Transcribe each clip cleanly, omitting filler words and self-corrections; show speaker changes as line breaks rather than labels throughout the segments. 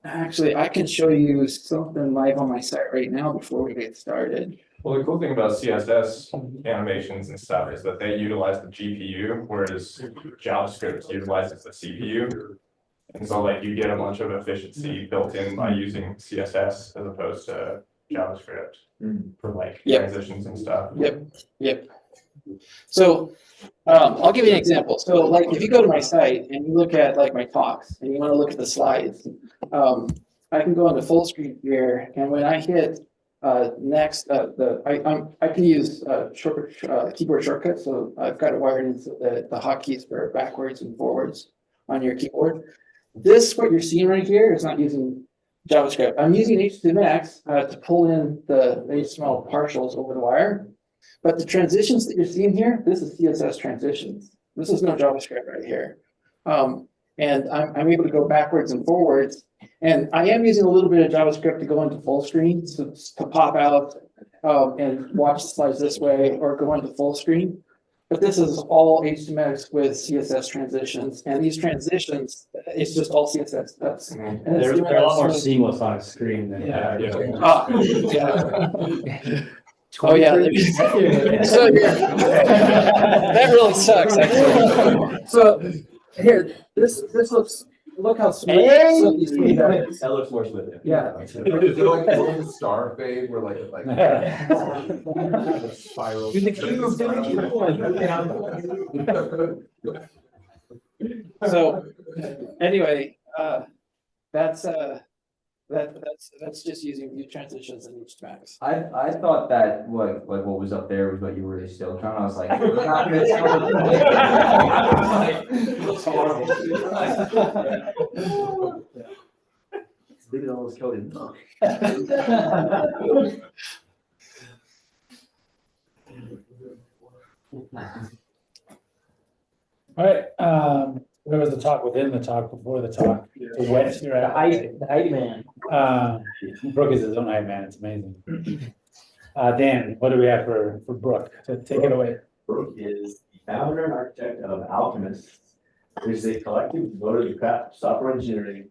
Actually, I can show you something live on my site right now before we get started.
Well, the cool thing about CSS animations and stuff is that they utilize the GPU, whereas JavaScript utilizes the CPU. And so like you get a bunch of efficiency built in by using CSS as opposed to JavaScript for like transitions and stuff.
Yep. So I'll give you an example. So like if you go to my site and you look at like my talks and you want to look at the slides, I can go into full screen here, and when I hit next, I can use keyboard shortcuts. So I've got it wired into the hotkeys for backwards and forwards on your keyboard. This, what you're seeing right here, is not using JavaScript. I'm using HTMX to pull in the HTML partials over the wire. But the transitions that you're seeing here, this is CSS transitions. This is no JavaScript right here. And I'm able to go backwards and forwards. And I am using a little bit of JavaScript to go into full screen, so to pop out and watch the slides this way or go into full screen. But this is all HTML with CSS transitions. And these transitions, it's just all CSS steps. And
they're a lot more seamless on a screen than
yeah.
Oh yeah.
So that really sucks, actually. So here, this looks. Look how smooth
that looks more smooth.
Yeah.
Is it like a little star fade where like spiral?
So anyway, that's just using view transitions and HTMX.
I thought that what was up there was what you were really still trying. I was like,
Leave it all coded.
All right, there was the talk within the talk before the talk.
The hype man.
Brooke is his own hype man, it's amazing. Dan, what do we have for Brooke to take it away?
Brooke is the founder and architect of Alchemists, which is a collective devoted to craft software engineering,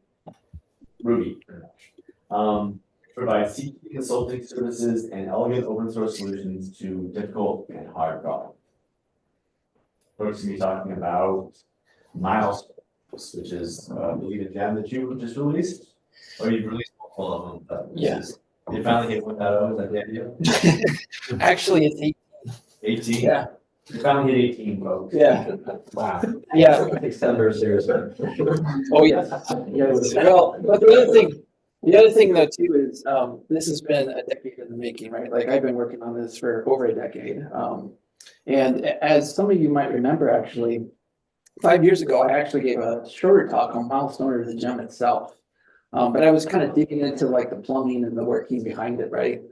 Ruby. Provides CP consulting services and elegant open source solutions to difficult and hard problems. Brooke's going to be talking about Milestones, which is, I believe, a gem that you just released, or you've released multiple of them. But
Yes.
You finally hit 1.0, is that the idea?
Actually, it's
18?
Yeah.
You finally hit 18, folks.
Yeah.
Wow.
Yeah.
December, seriously.
Oh, yeah. Well, but the other thing though too is this has been a decade in the making, right? Like I've been working on this for over a decade. And as some of you might remember, actually, 5 years ago, I actually gave a shorter talk on Milestone or the gem itself. But I was kind of digging into like the plumbing and the working behind it, right?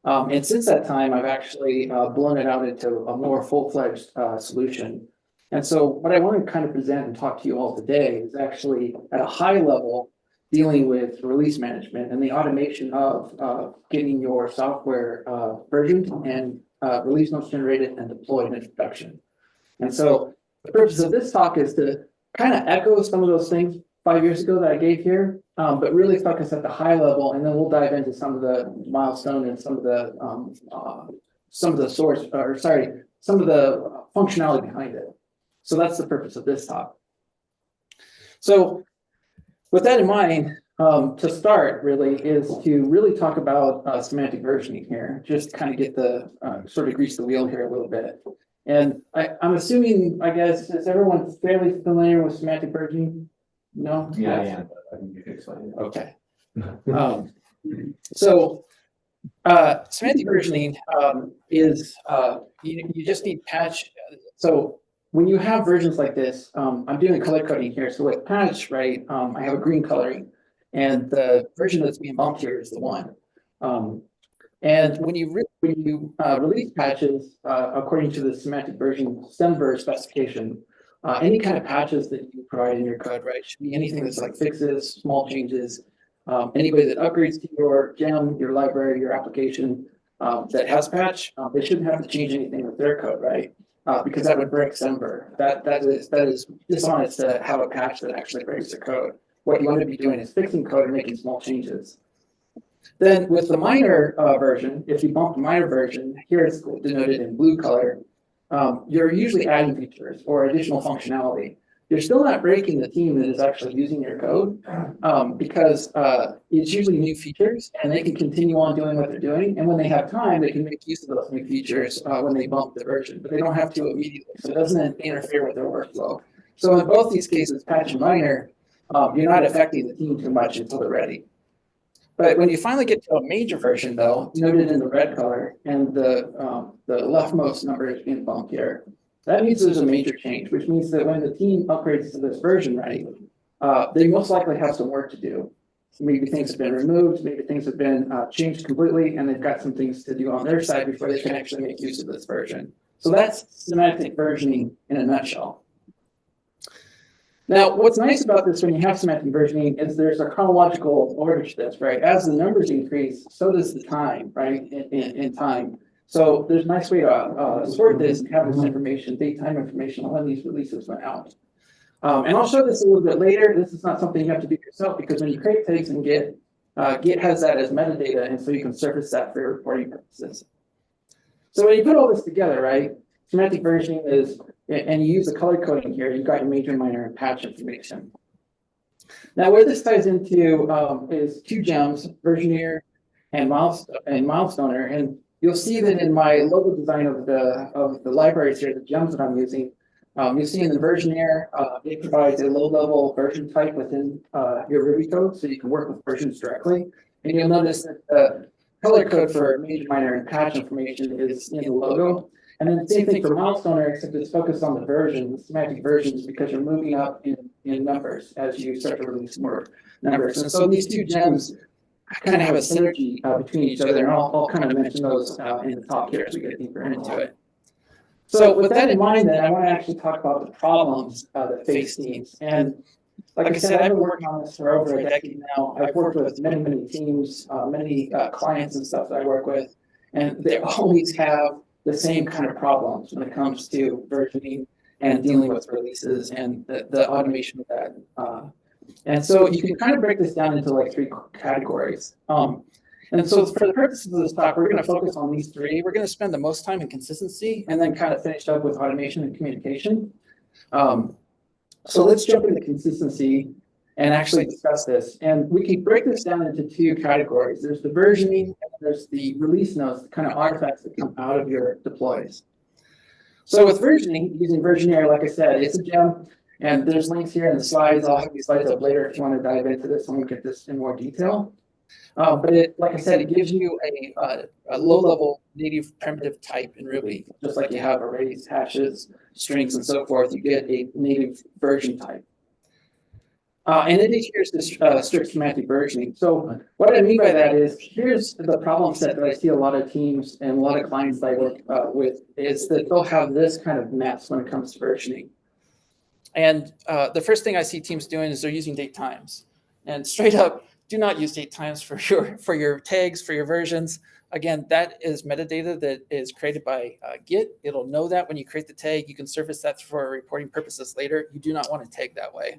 And since that time, I've actually blown it out into a more full-fledged solution. And so what I want to kind of present and talk to you all today is actually at a high level dealing with release management and the automation of getting your software versioned and release notes generated and deployed in production. And so the purpose of this talk is to kind of echo some of those things 5 years ago that I gave here, but really focus at the high level, and then we'll dive into some of the milestone and some of the functionality behind it. So that's the purpose of this talk. So with that in mind, to start really is to really talk about semantic versioning here, just kind of get the sort of grease the wheel here a little bit. And I'm assuming, I guess, is everyone fairly familiar with semantic versioning? No?
Yeah, yeah, but I think you can explain it.
Okay. So semantic versioning is you just need patch. So when you have versions like this, I'm doing color coding here. So with patch, right, I have a green coloring, and the version that's being bumped here is the one. And when you release patches, according to the semantic version SemVer specification, any kind of patches that you provide in your code, right, should be anything that's like fixes, small changes. Anybody that upgrades to your gem, your library, your application that has patch, they shouldn't have to change anything with their code, right? Because that would break SemVer. That is dishonest to have a patch that actually breaks the code. what you want to be doing is fixing code and making small changes. Then with the minor version, if you bump the minor version, here it's denoted in blue color, you're usually adding features or additional functionality. You're still not breaking the team that is actually using your code because it's usually new features and they can continue on doing what they're doing. And when they have time, they can make use of those new features when they bump the version, but they don't have to immediately. So it doesn't interfere with their workflow. So in both these cases, patch and minor, you're not affecting the team too much until they're ready. But when you finally get to a major version, though, noted in the red color and the leftmost number is being bumped here, that means there's a major change, which means that when the team upgrades to this version, right, they most likely have some work to do. Maybe things have been removed, maybe things have been changed completely, and they've got some things to do on their side before they can actually make use of this version. So that's semantic versioning in a nutshell. Now, what's nice about this when you have semantic versioning is there's a chronological order to this, right? As the numbers increase, so does the time, right, in time. So there's a nice way to sort this and have this information, date time information on when these releases went out. And I'll show this a little bit later. This is not something you have to do yourself because when you create tags in Git, Git has that as metadata, and so you can surface that for your reporting purposes. So when you put all this together, right, semantic versioning is, and you use the color coding here, you've got your major, minor, and patch information. Now, where this ties into is two gems, versioneer and milestoner, and you'll see that in my logo design of the libraries here, the gems that I'm using, you'll see in the versioneer, it provides a low-level version type within your Ruby code, so you can work with versions directly. And you'll notice that the color code for major, minor, and patch information is in the logo. And then the same thing for milestoner, except it's focused on the versions, semantic versions, because you're moving up in numbers as you start to release more numbers. And so these two gems kind of have a synergy between each other, and I'll kind of mention those in the talk here as we get deeper into it. So with that in mind, then, I want to actually talk about the problems that face teams. And like I said, I've been working on this for over a decade now. I've worked with many, many teams, many clients and stuff that I work with, and they always have the same kind of problems when it comes to versioning and dealing with releases and the automation of that. And so you can kind of break this down into like three categories. And so for the purposes of this talk, we're going to focus on these three. We're going to spend the most time in consistency and then kind of finish up with automation and communication. So let's jump into consistency and actually discuss this. And we can break this down into two categories. There's the versioning and there's the release notes, the kind of artifacts that come out of your deploys. So with versioning, using versioneer, like I said, it's a gem. And there's links here in the slides. I'll have these slides up later if you want to dive into this. I'm going to get this in more detail. But like I said, it gives you a low-level native primitive type in Ruby. Just like you have arrays, hashes, strings, and so forth, you get a native version type. And it adheres to strict semantic versioning. So what I mean by that is, here's the problem set that I see a lot of teams and a lot of clients that I work with, is that they'll have this kind of mess when it comes to versioning. And the first thing I see teams doing is they're using date times. And straight up, do not use date times for your tags, for your versions. Again, that is metadata that is created by Git. It'll know that when you create the tag. You can surface that for reporting purposes later. You do not want to tag that way.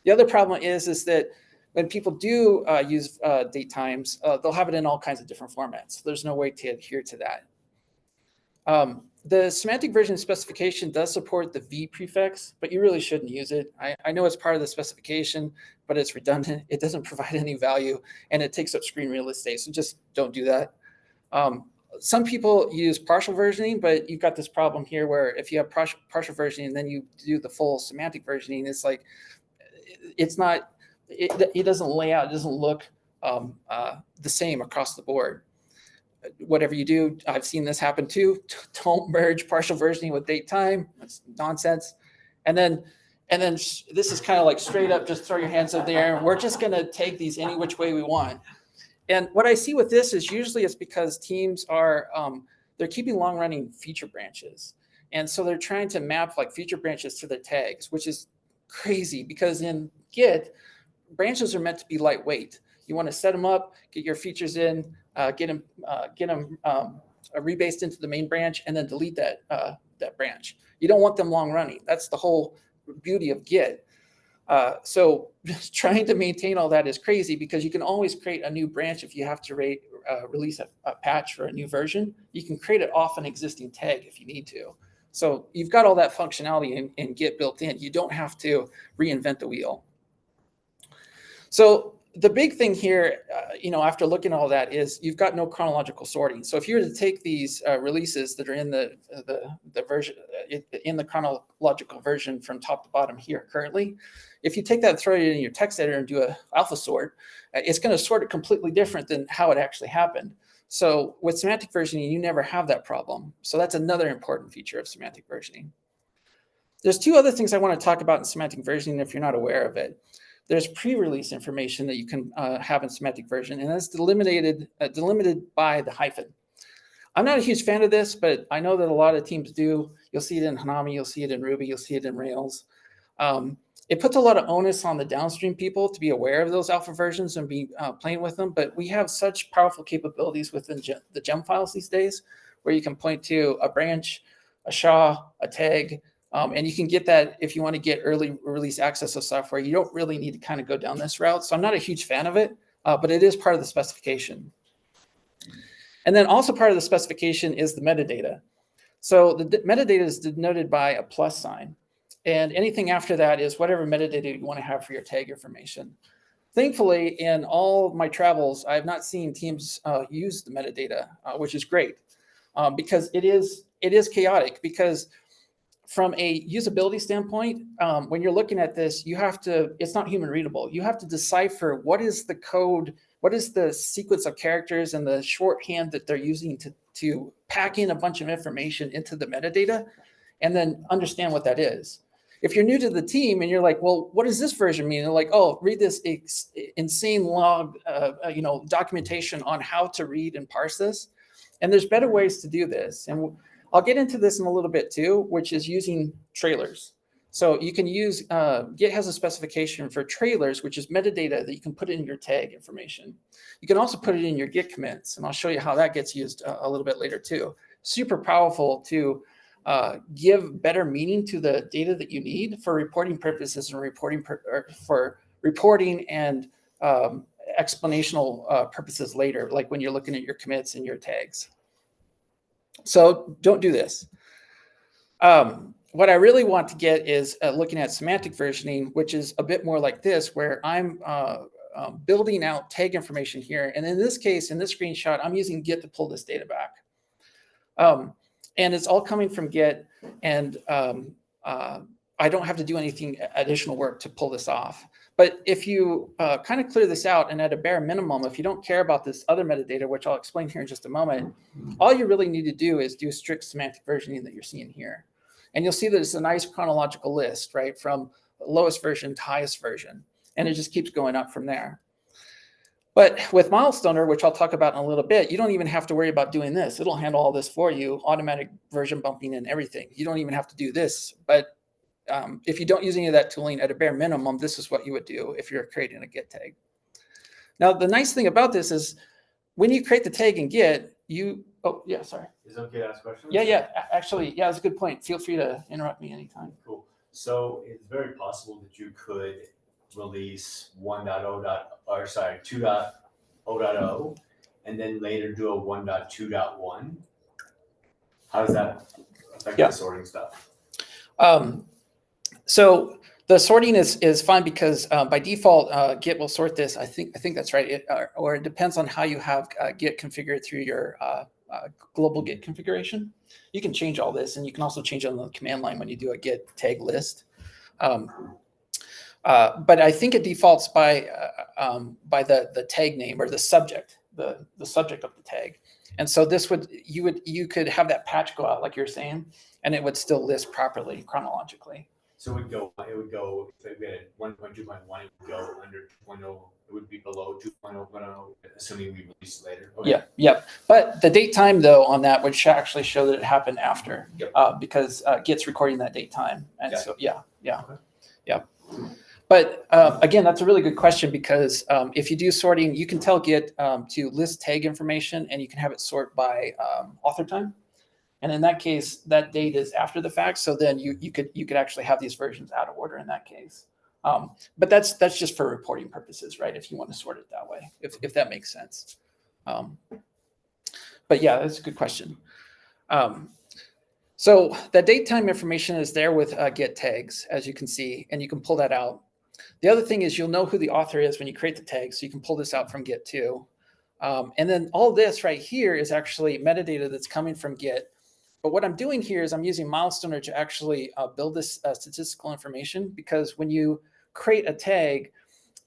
The other problem is that when people do use date times, they'll have it in all kinds of different formats. There's no way to adhere to that. The semantic version specification does support the V prefix, but you really shouldn't use it. I know it's part of the specification, but it's redundant. It doesn't provide any value, and it takes up screen real estate, so just don't do that. Some people use partial versioning, but you've got this problem here where if you have partial versioning and then you do the full semantic versioning, it's like, it's not, it doesn't lay out, it doesn't look the same across the board. Whatever you do, I've seen this happen too. Don't merge partial versioning with date time. That's nonsense. And then this is kind of like straight up, just throw your hands up there. We're just going to take these any which way we want. And what I see with this is usually it's because teams are, they're keeping long running feature branches. And so they're trying to map like feature branches to their tags, which is crazy because in Git, branches are meant to be lightweight. You want to set them up, get your features in, get them rebased into the main branch, and then delete that branch. You don't want them long running. That's the whole beauty of Git. So trying to maintain all that is crazy because you can always create a new branch if you have to release a patch for a new version. You can create it off an existing tag if you need to. So you've got all that functionality in Git built in. You don't have to reinvent the wheel. So the big thing here, after looking at all that, is you've got no chronological sorting. So if you were to take these releases that are in the version in the chronological version from top to bottom here currently, if you take that and throw it in your text editor and do a alpha sort, it's going to sort it completely different than how it actually happened. So with semantic versioning, you never have that problem. So that's another important feature of semantic versioning. There's two other things I want to talk about in semantic versioning if you're not aware of it. There's pre-release information that you can have in semantic version, and that's delimited by the hyphen. I'm not a huge fan of this, but I know that a lot of teams do. You'll see it in Hanami, you'll see it in Ruby, you'll see it in Rails. It puts a lot of onus on the downstream people to be aware of those alpha versions and be playing with them, but we have such powerful capabilities within the gem files these days, where you can point to a branch, a SHA, a tag, and you can get that if you want to get early release access of software. You don't really need to kind of go down this route. So I'm not a huge fan of it, but it is part of the specification. And then also part of the specification is the metadata. So the metadata is denoted by a plus sign. And anything after that is whatever metadata you want to have for your tag information. Thankfully, in all of my travels, I have not seen teams use the metadata, which is great, because it is chaotic. Because from a usability standpoint, when you're looking at this, it's not human readable. You have to decipher what is the code, what is the sequence of characters and the shorthand that they're using to pack in a bunch of information into the metadata, and then understand what that is. If you're new to the team and you're like, well, what does this version mean? And they're like, oh, read this insane log, documentation on how to read and parse this. And there's better ways to do this. And I'll get into this in a little bit too, which is using trailers. So you can use, Git has a specification for trailers, which is metadata that you can put in your tag information. You can also put it in your Git commits, and I'll show you how that gets used a little bit later too. Super powerful to give better meaning to the data that you need for reporting purposes and for reporting and explanational purposes later, like when you're looking at your commits and your tags. So don't do this. What I really want to get is looking at semantic versioning, which is a bit more like this, where I'm building out tag information here. And in this case, in this screenshot, I'm using Git to pull this data back. And it's all coming from Git, and I don't have to do anything additional work to pull this off. But if you kind of clear this out, and at a bare minimum, if you don't care about this other metadata, which I'll explain here in just a moment, all you really need to do is do strict semantic versioning that you're seeing here. And you'll see that it's a nice chronological list, right, from lowest version to highest version. And it just keeps going up from there. But with Milestoner, which I'll talk about in a little bit, you don't even have to worry about doing this. It'll handle all this for you, automatic version bumping and everything. You don't even have to do this. But if you don't use any of that tooling, at a bare minimum, this is what you would do if you're creating a Git tag. Now, the nice thing about this is when you create the tag in Git, oh, yeah, sorry.
Is it okay to ask questions?
Yeah, actually, yeah, that's a good point. Feel free to interrupt me anytime.
Cool. So it's very possible that you could release 2.0.0 and then later do a 1.2.1. How does that affect the sorting stuff?
So the sorting is fine because by default, Git will sort this. I think that's right. Or it depends on how you have Git configured through your global Git configuration. You can change all this, and you can also change it on the command line when you do a Git tag list. But I think it defaults by the tag name or the subject, the subject of the tag. And so this you could have that patch go out like you're saying, and it would still list properly chronologically.
So it would go if we had 1.2.1, it would go under 2.0, it would be below 2.0.0, assuming we release it later. Okay.
Yeah. But the date time though on that would actually show that it happened after, because Git's recording that date time. And so yeah. But again, that's a really good question because if you do sorting, you can tell Git to list tag information, and you can have it sort by author time. And in that case, that date is after the fact. So then you could actually have these versions out of order in that case. But that's just for reporting purposes, right? If you want to sort it that way, if that makes sense. But yeah, that's a good question. So the date time information is there with get tags, as you can see, and you can pull that out. The other thing is you'll know who the author is when you create the tag, so you can pull this out from Git too. And then all this right here is actually metadata that's coming from Git. But what I'm doing here is I'm using Milestoner to actually build this statistical information, because when you create a tag,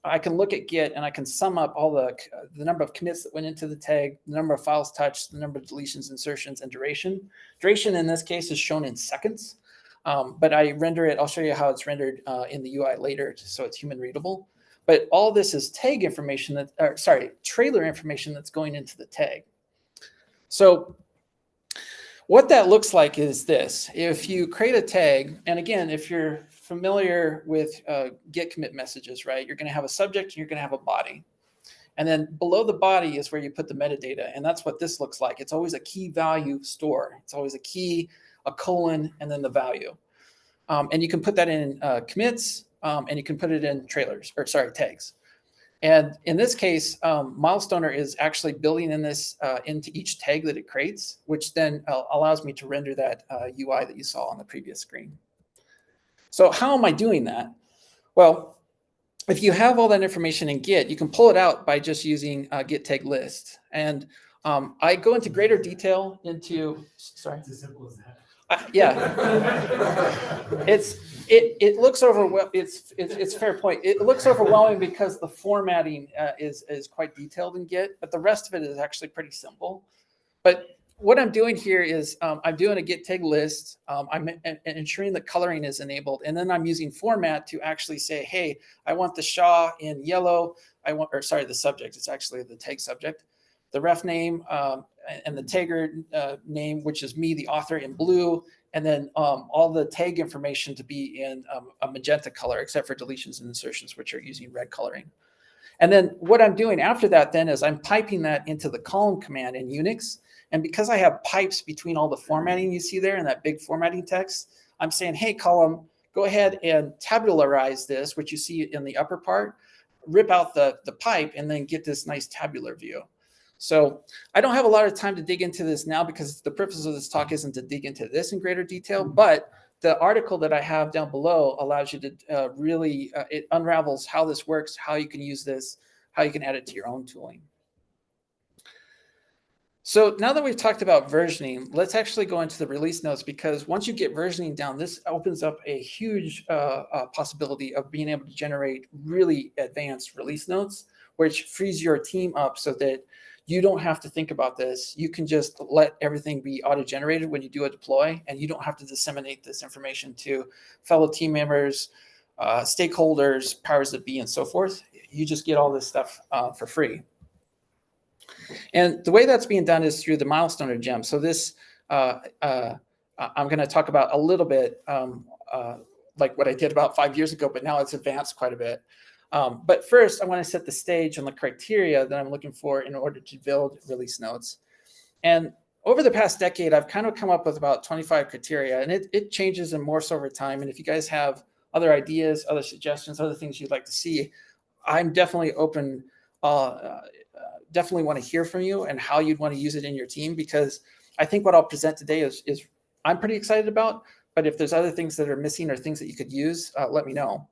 I can look at Git and I can sum up all the number of commits that went into the tag, the number of files touched, the number of deletions, insertions, and duration. Duration in this case is shown in seconds, but I render it. I'll show you how it's rendered in the UI later, so it's human readable. But all this is tag information that, or sorry, trailer information that's going into the tag. So what that looks like is this. If you create a tag, and again, if you're familiar with Git commit messages, right, you're going to have a subject and you're going to have a body. And then below the body is where you put the metadata. And that's what this looks like. It's always a key value store. It's always a key, a colon, and then the value. And you can put that in commits, and you can put it in trailers, or sorry, tags. And in this case, Milestoner is actually building in this into each tag that it creates, which then allows me to render that UI that you saw on the previous screen. So how am I doing that? Well, if you have all that information in Git, you can pull it out by just using git tag list. And I go into greater detail into, sorry.
It's as simple as that.
Yeah, it looks it's fair point. It looks overwhelming because the formatting is quite detailed in Git, but the rest of it is actually pretty simple. But what I'm doing here is I'm doing a git tag list. I'm ensuring that coloring is enabled, and then I'm using format to actually say, hey, I want the SHA in yellow. The subject. It's actually the tag subject. The ref name and the tagger name, which is me, the author, in blue, and then all the tag information to be in a magenta color, except for deletions and insertions, which are using red coloring. And then what I'm doing after that then is I'm piping that into the column command in Unix. And because I have pipes between all the formatting you see there in that big formatting text, I'm saying, hey, column, go ahead and tabularize this, which you see in the upper part, rip out the pipe, and then get this nice tabular view. So I don't have a lot of time to dig into this now because the purpose of this talk isn't to dig into this in greater detail, but the article that I have down below allows you to really, it unravels how this works, how you can use this, how you can add it to your own tooling. So now that we've talked about versioning, let's actually go into the release notes, because once you get versioning down, this opens up a huge possibility of being able to generate really advanced release notes, which frees your team up so that you don't have to think about this. You can just let everything be auto-generated when you do a deploy, and you don't have to disseminate this information to fellow team members, stakeholders, powers that be, and so forth. You just get all this stuff for free. And the way that's being done is through the Milestoner gem. So this, I'm going to talk about a little bit like what I did about 5 years ago, but now it's advanced quite a bit. But first, I want to set the stage on the criteria that I'm looking for in order to build release notes. And over the past decade, I've kind of come up with about 25 criteria, and it changes and morphs over time. And if you guys have other ideas, other suggestions, other things you'd like to see, I'm definitely open. Definitely want to hear from you and how you'd want to use it in your team, because I think what I'll present today is I'm pretty excited about. But if there's other things that are missing or things that you could use, let me know.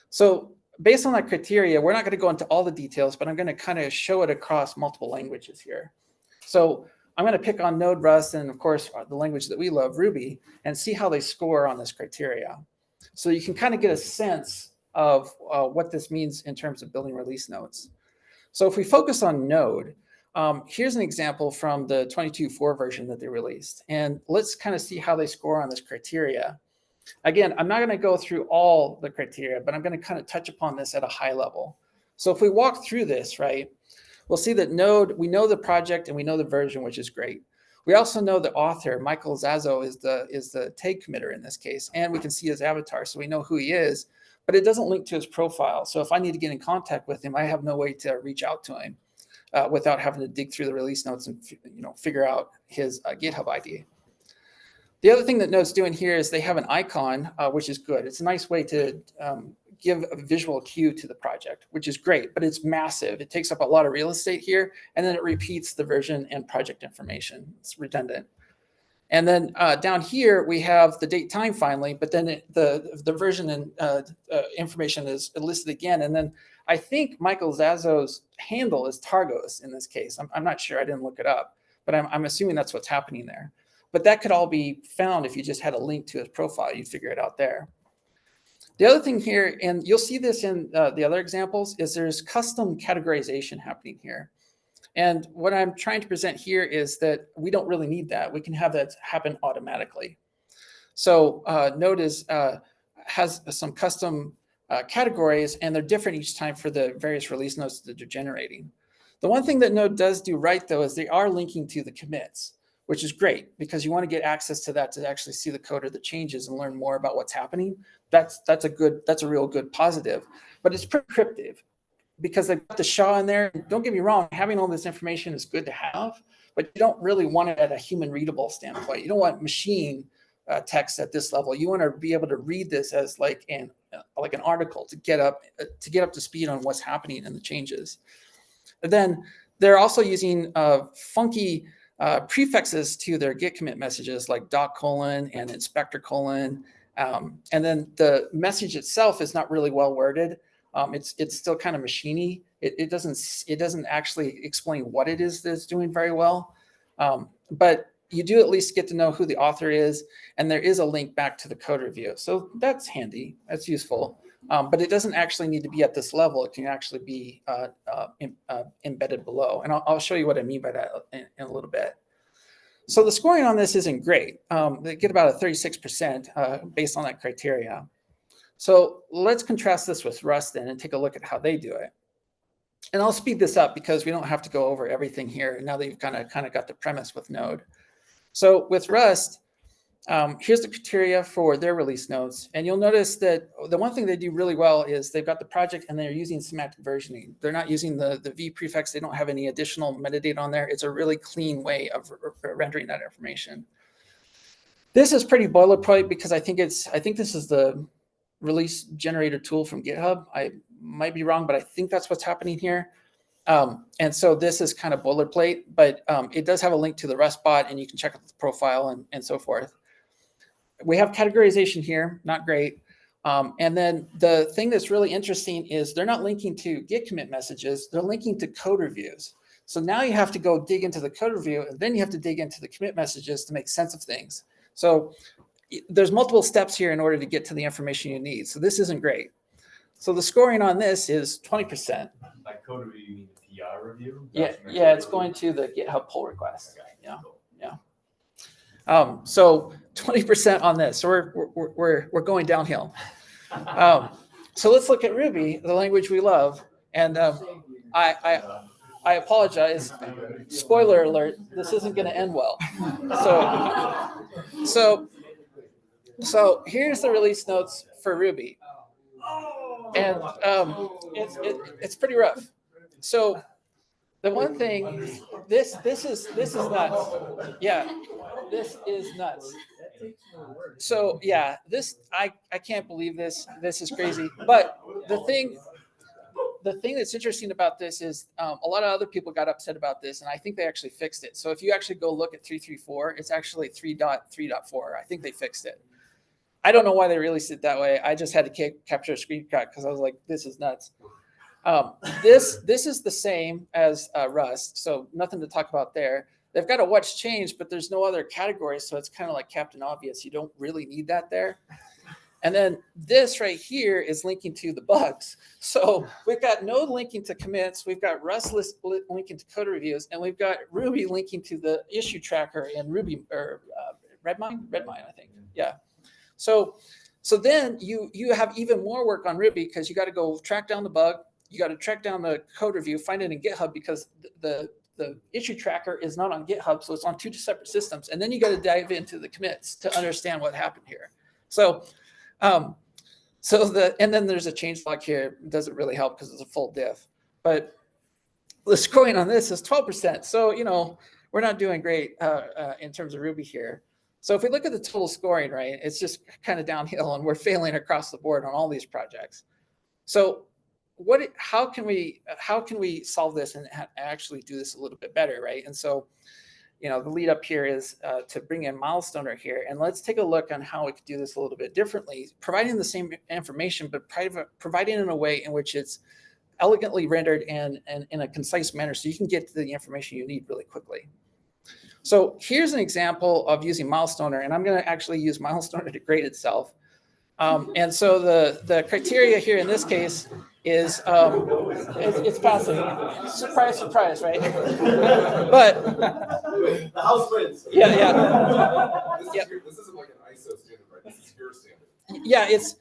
So based on that criteria, we're not going to go into all the details, but I'm going to kind of show it across multiple languages here. So I'm going to pick on Node, Rust, and of course, the language that we love, Ruby, and see how they score on this criteria. So you can kind of get a sense of what this means in terms of building release notes. So if we focus on Node, here's an example from the 22.4 version that they released. And let's kind of see how they score on this criteria. Again, I'm not going to go through all the criteria, but I'm going to kind of touch upon this at a high level. So if we walk through this, right, we'll see that Node, we know the project and we know the version, which is great. We also know the author, Michael Zazo, is the tag committer in this case, and we can see his avatar, so we know who he is, but it doesn't link to his profile. So if I need to get in contact with him, I have no way to reach out to him without having to dig through the release notes and figure out his GitHub ID. The other thing that Node's doing here is they have an icon, which is good. It's a nice way to give a visual cue to the project, which is great, but it's massive. It takes up a lot of real estate here, and then it repeats the version and project information. It's redundant. And then down here, we have the date time finally, but then the version and information is listed again. And then I think Michael Zazzo's handle is Targos in this case. I'm not sure, I didn't look it up, but I'm assuming that's what's happening there. But that could all be found if you just had a link to his profile, you'd figure it out there. The other thing here, and you'll see this in the other examples, is there's custom categorization happening here. And what I'm trying to present here is that we don't really need that. We can have that happen automatically. So Node has some custom categories, and they're different each time for the various release notes that they're generating. The one thing that Node does do right, though, is they are linking to the commits, which is great because you want to get access to that to actually see the code or the changes and learn more about what's happening. That's a real good positive, but it's prescriptive because they've got the SHA in there. Don't get me wrong, having all this information is good to have, but you don't really want it at a human readable standpoint. You don't want machine text at this level. You want to be able to read this as like an article to get up to speed on what's happening and the changes. And then they're also using funky prefixes to their git commit messages like doc : and inspector : and then the message itself is not really well worded. It's still kind of machiney. It doesn't actually explain what it is that's doing very well. But you do at least get to know who the author is, and there is a link back to the code review. So that's handy, that's useful. But it doesn't actually need to be at this level. It can actually be embedded below. And I'll show you what I mean by that in a little bit. So the scoring on this isn't great. They get about a 36% based on that criteria. So let's contrast this with Rust then and take a look at how they do it. And I'll speed this up because we don't have to go over everything here now that you've kind of got the premise with Node. So with Rust, here's the criteria for their release notes. And you'll notice that the one thing they do really well is they've got the project and they're using semantic versioning. They're not using the V prefix. They don't have any additional metadata on there. It's a really clean way of rendering that information. This is pretty boilerplate because I think this is the release generator tool from GitHub. I might be wrong, but I think that's what's happening here. And so this is kind of boilerplate, but it does have a link to the Rust bot and you can check out the profile and so forth. We have categorization here, not great. And then the thing that's really interesting is they're not linking to Git commit messages, they're linking to code reviews. So now you have to go dig into the code review, and then you have to dig into the commit messages to make sense of things. So there's multiple steps here in order to get to the information you need. So this isn't great. So the scoring on this is 20%.
Like code review, you mean the PR review?
Yeah, it's going to the GitHub pull request. Yeah. So 20% on this. So we're going downhill. So let's look at Ruby, the language we love. And I apologize. Spoiler alert: this isn't going to end well. So here's the release notes for Ruby, and it's pretty rough. So the one thing, this is nuts. Yeah, this is nuts. So yeah, I can't believe this. This is crazy. But the thing that's interesting about this is a lot of other people got upset about this, and I think they actually fixed it. So if you actually go look at 3.3.4, it's actually 3.3.4. I think they fixed it. I don't know why they released it that way. I just had to capture a screenshot because I was like, this is nuts. This is the same as Rust, so nothing to talk about there. They've got a what's changed, but there's no other categories, so it's kind of like Captain Obvious. You don't really need that there. And then this right here is linking to the bugs. So we've got Node linking to commits, we've got Rust linking to code reviews, and we've got Ruby linking to the issue tracker and Ruby or Redmine, I think. Yeah. So then you have even more work on Ruby because you got to go track down the bug, you got to track down the code review, find it in GitHub because the issue tracker is not on GitHub, so it's on two separate systems, and then you got to dive into the commits to understand what happened here. So and then there's a changelog here. It doesn't really help because it's a full diff, but the scoring on this is 12%. So we're not doing great in terms of Ruby here. So if we look at the total scoring, right, it's just kind of downhill, and we're failing across the board on all these projects. So how can we solve this and actually do this a little bit better, right? And so, the lead up here is to bring in Milestoner here, and let's take a look on how we could do this a little bit differently, providing the same information, but providing in a way in which it's elegantly rendered and in a concise manner, so you can get to the information you need really quickly. So here's an example of using Milestoner, and I'm going to actually use Milestoner to grade itself. And so the criteria here in this case is it's passing. Surprise, surprise, right? But
The house wins.
yeah.
This isn't like an ISO standard, right? This is your standard.
Yeah, it's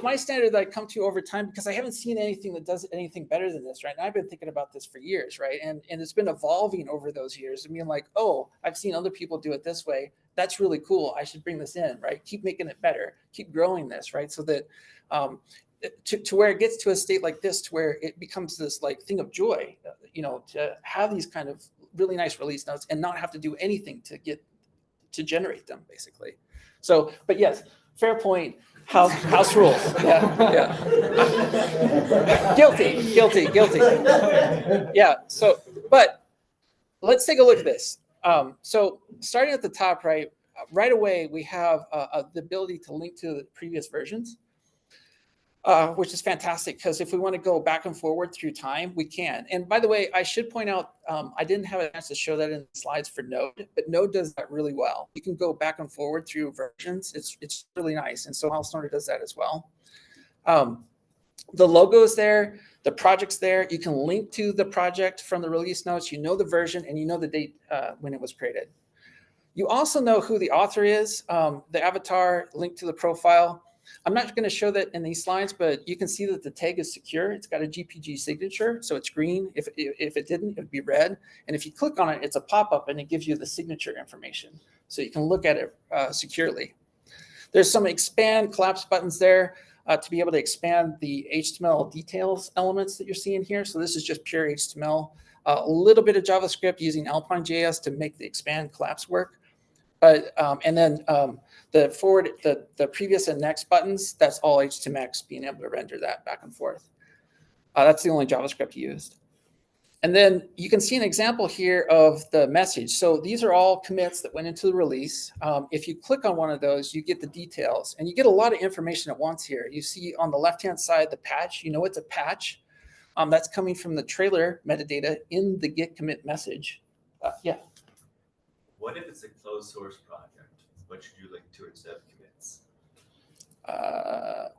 my standard that I come to over time, because I haven't seen anything that does anything better than this, right? And I've been thinking about this for years, right? And it's been evolving over those years. I mean, like, oh, I've seen other people do it this way. That's really cool. I should bring this in, right? Keep making it better. Keep growing this, right? So that to where it gets to a state like this, to where it becomes this like thing of joy, to have these kind of really nice release notes and not have to do anything to generate them, basically. So, but yes, fair point. House rules. Yeah. Guilty. Yeah. So, but let's take a look at this. So starting at the top right away, we have the ability to link to the previous versions, which is fantastic, because if we want to go back and forward through time, we can. And by the way, I should point out, I didn't have a chance to show that in the slides for Node, but Node does that really well. You can go back and forward through versions. It's really nice. And so Milestoner does that as well. The logo is there, the project's there. You can link to the project from the release notes. You know the version and you know the date when it was created. You also know who the author is, the avatar, link to the profile. I'm not going to show that in these slides, but you can see that the tag is secure. It's got a GPG signature, so it's green. If it didn't, it would be red. And if you click on it, it's a pop-up and it gives you the signature information, so you can look at it securely. There's some expand collapse buttons there to be able to expand the HTML details elements that you're seeing here. So this is just pure HTML. A little bit of JavaScript using Alpine.js to make the expand collapse work. But and then the forward, the previous and next buttons, that's all HTMX, being able to render that back and forth. That's the only JavaScript used. And then you can see an example here of the message. So these are all commits that went into the release. If you click on one of those, you get the details, and you get a lot of information at once here. You see on the left-hand side the patch. You know it's a patch. That's coming from the trailer metadata in the git commit message. Yeah.
What if it's a closed source project? What should you link to instead of commits?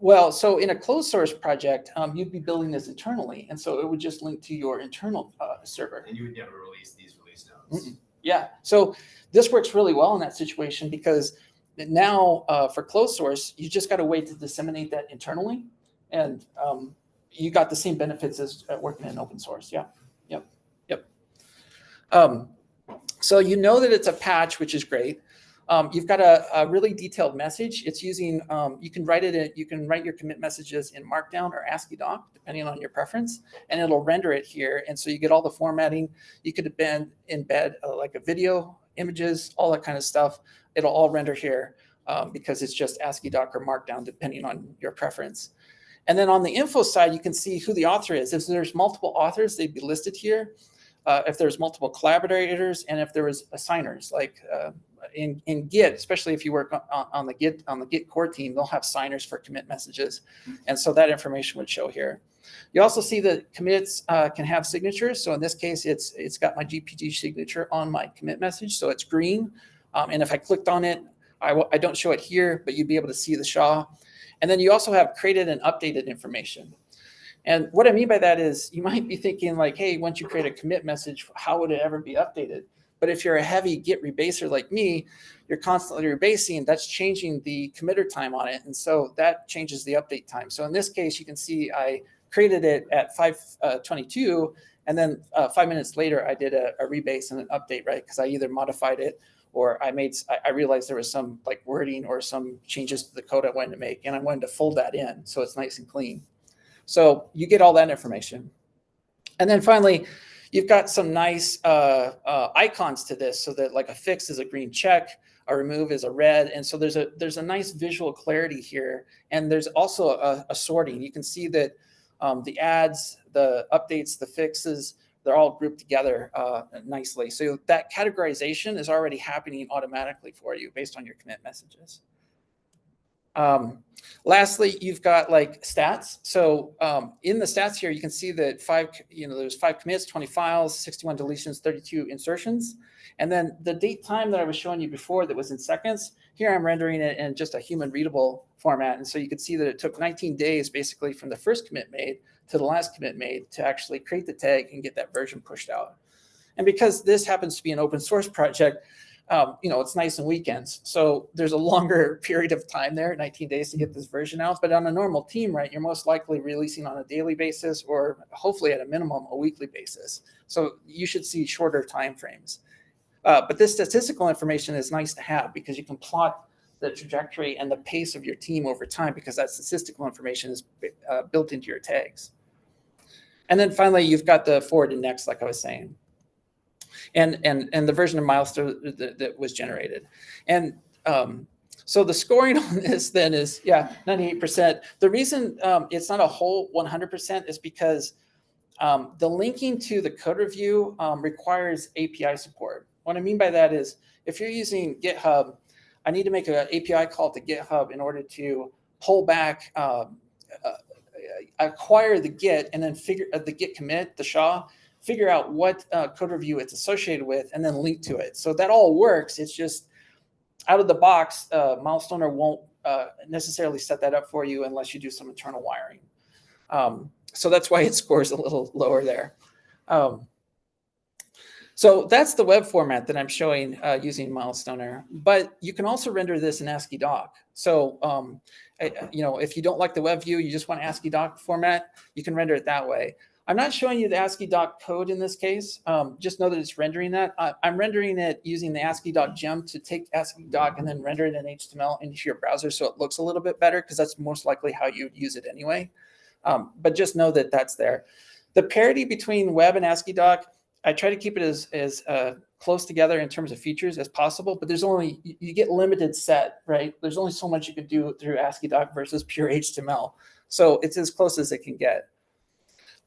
Well, so in a closed source project, you'd be building this internally, and so it would just link to your internal server.
And you would never release these release notes.
Yeah, so this works really well in that situation, because now for closed source, you just got to wait to disseminate that internally, and you got the same benefits as working in open source. Yeah, yep. So you know that it's a patch, which is great. You've got a really detailed message. It's using, you can write your commit messages in Markdown or ASCII doc, depending on your preference, and it'll render it here. And so you get all the formatting. You could embed like a video, images, all that kind of stuff. It'll all render here because it's just ASCII doc or Markdown, depending on your preference. And then on the info side, you can see who the author is. If there's multiple authors, they'd be listed here. If there's multiple collaborators, and if there was signers, like in Git, especially if you work on the Git core team, they'll have signers for commit messages, and so that information would show here. You also see that commits can have signatures. So in this case, it's got my GPG signature on my commit message, so it's green. And if I clicked on it, I don't show it here, but you'd be able to see the SHA. And then you also have created and updated information. And what I mean by that is you might be thinking like, hey, once you create a commit message, how would it ever be updated? But if you're a heavy Git rebaser like me, you're constantly rebasing, that's changing the committer time on it. And so that changes the update time. So in this case, you can see I created it at 5:22, and then 5 minutes later, I did a rebase and an update, right? Because I either modified it or I realized there was some like wording or some changes to the code I wanted to make, and I wanted to fold that in so it's nice and clean. So you get all that information. And then finally, you've got some nice icons to this, so that like a fix is a green check, a remove is a red. And so there's a nice visual clarity here. And there's also a sorting. You can see that the adds, the updates, the fixes, they're all grouped together nicely. So that categorization is already happening automatically for you based on your commit messages. Lastly, you've got like stats. So in the stats here, you can see that there's 5 commits, 20 files, 61 deletions, 32 insertions. And then the date time that I was showing you before that was in seconds, here I'm rendering it in just a human readable format. And so you can see that it took 19 days basically from the first commit made to the last commit made to actually create the tag and get that version pushed out. And because this happens to be an open source project, it's nice on weekends. So there's a longer period of time there, 19 days to get this version out. But on a normal team, right, you're most likely releasing on a daily basis or hopefully at a minimum a weekly basis. So you should see shorter time frames. But this statistical information is nice to have because you can plot the trajectory and the pace of your team over time because that statistical information is built into your tags. And then finally, you've got the forward and next, like I was saying. And the version of Milestones that was generated. And so the scoring on this then is, 98%. The reason it's not a whole 100% is because the linking to the code review requires API support. What I mean by that is if you're using GitHub, I need to make an API call to GitHub in order to pull back, acquire the Git, and then figure the Git commit, the SHA, figure out what code review it's associated with, and then link to it. So that all works. It's just out of the box, Milestoner won't necessarily set that up for you unless you do some internal wiring. So that's why it scores a little lower there. So that's the web format that I'm showing using Milestoner. But you can also render this in ASCII doc. So if you don't like the web view, you just want ASCII doc format, you can render it that way. I'm not showing you the ASCII doc code in this case. Just know that it's rendering that. I'm rendering it using the ASCII doc gem to take ASCII doc and then render it in HTML into your browser so it looks a little bit better because that's most likely how you'd use it anyway. But just know that that's there. The parity between web and ASCII doc, I try to keep it as close together in terms of features as possible, but there's only, you get limited set, right? There's only so much you can do through ASCII doc versus pure HTML. So it's as close as it can get.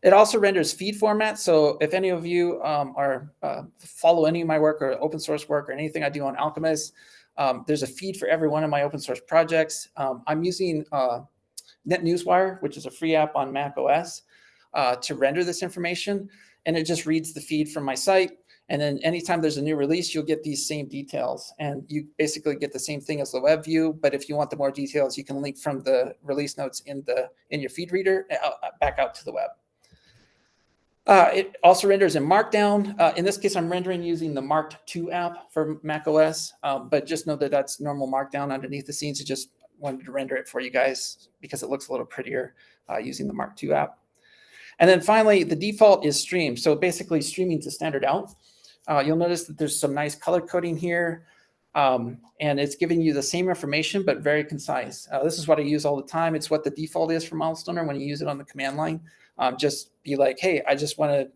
It also renders feed format. So if any of you follow any of my work or open source work or anything I do on Alchemists, there's a feed for every one of my open source projects. I'm using NetNewsWire, which is a free app on Mac OS, to render this information. And it just reads the feed from my site. And then anytime there's a new release, you'll get these same details. And you basically get the same thing as the web view. But if you want the more details, you can link from the release notes in your feed reader back out to the web. It also renders in Markdown. In this case, I'm rendering using the Marked 2 app for Mac OS. But just know that that's normal Markdown underneath the scenes. I just wanted to render it for you guys because it looks a little prettier using the Mark 2 app. And then finally, the default is stream. So basically streaming to standard out. You'll notice that there's some nice color coding here. And it's giving you the same information, but very concise. This is what I use all the time. It's what the default is for Milestoner when you use it on the command line. Just be like, hey, I just want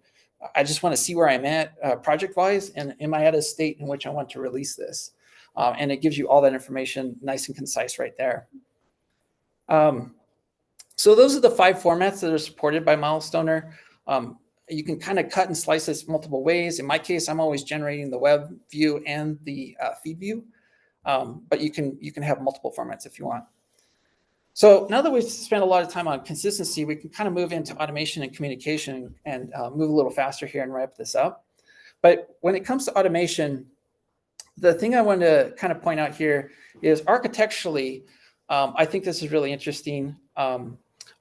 to see where I'm at project-wise, and am I at a state in which I want to release this? And it gives you all that information nice and concise right there. So those are the 5 formats that are supported by Milestoner. You can kind of cut and slice this multiple ways. In my case, I'm always generating the web view and the feed view, but you can have multiple formats if you want. So now that we've spent a lot of time on consistency, we can kind of move into automation and communication and move a little faster here and wrap this up. But when it comes to automation, the thing I want to kind of point out here is architecturally, I think this is really interesting.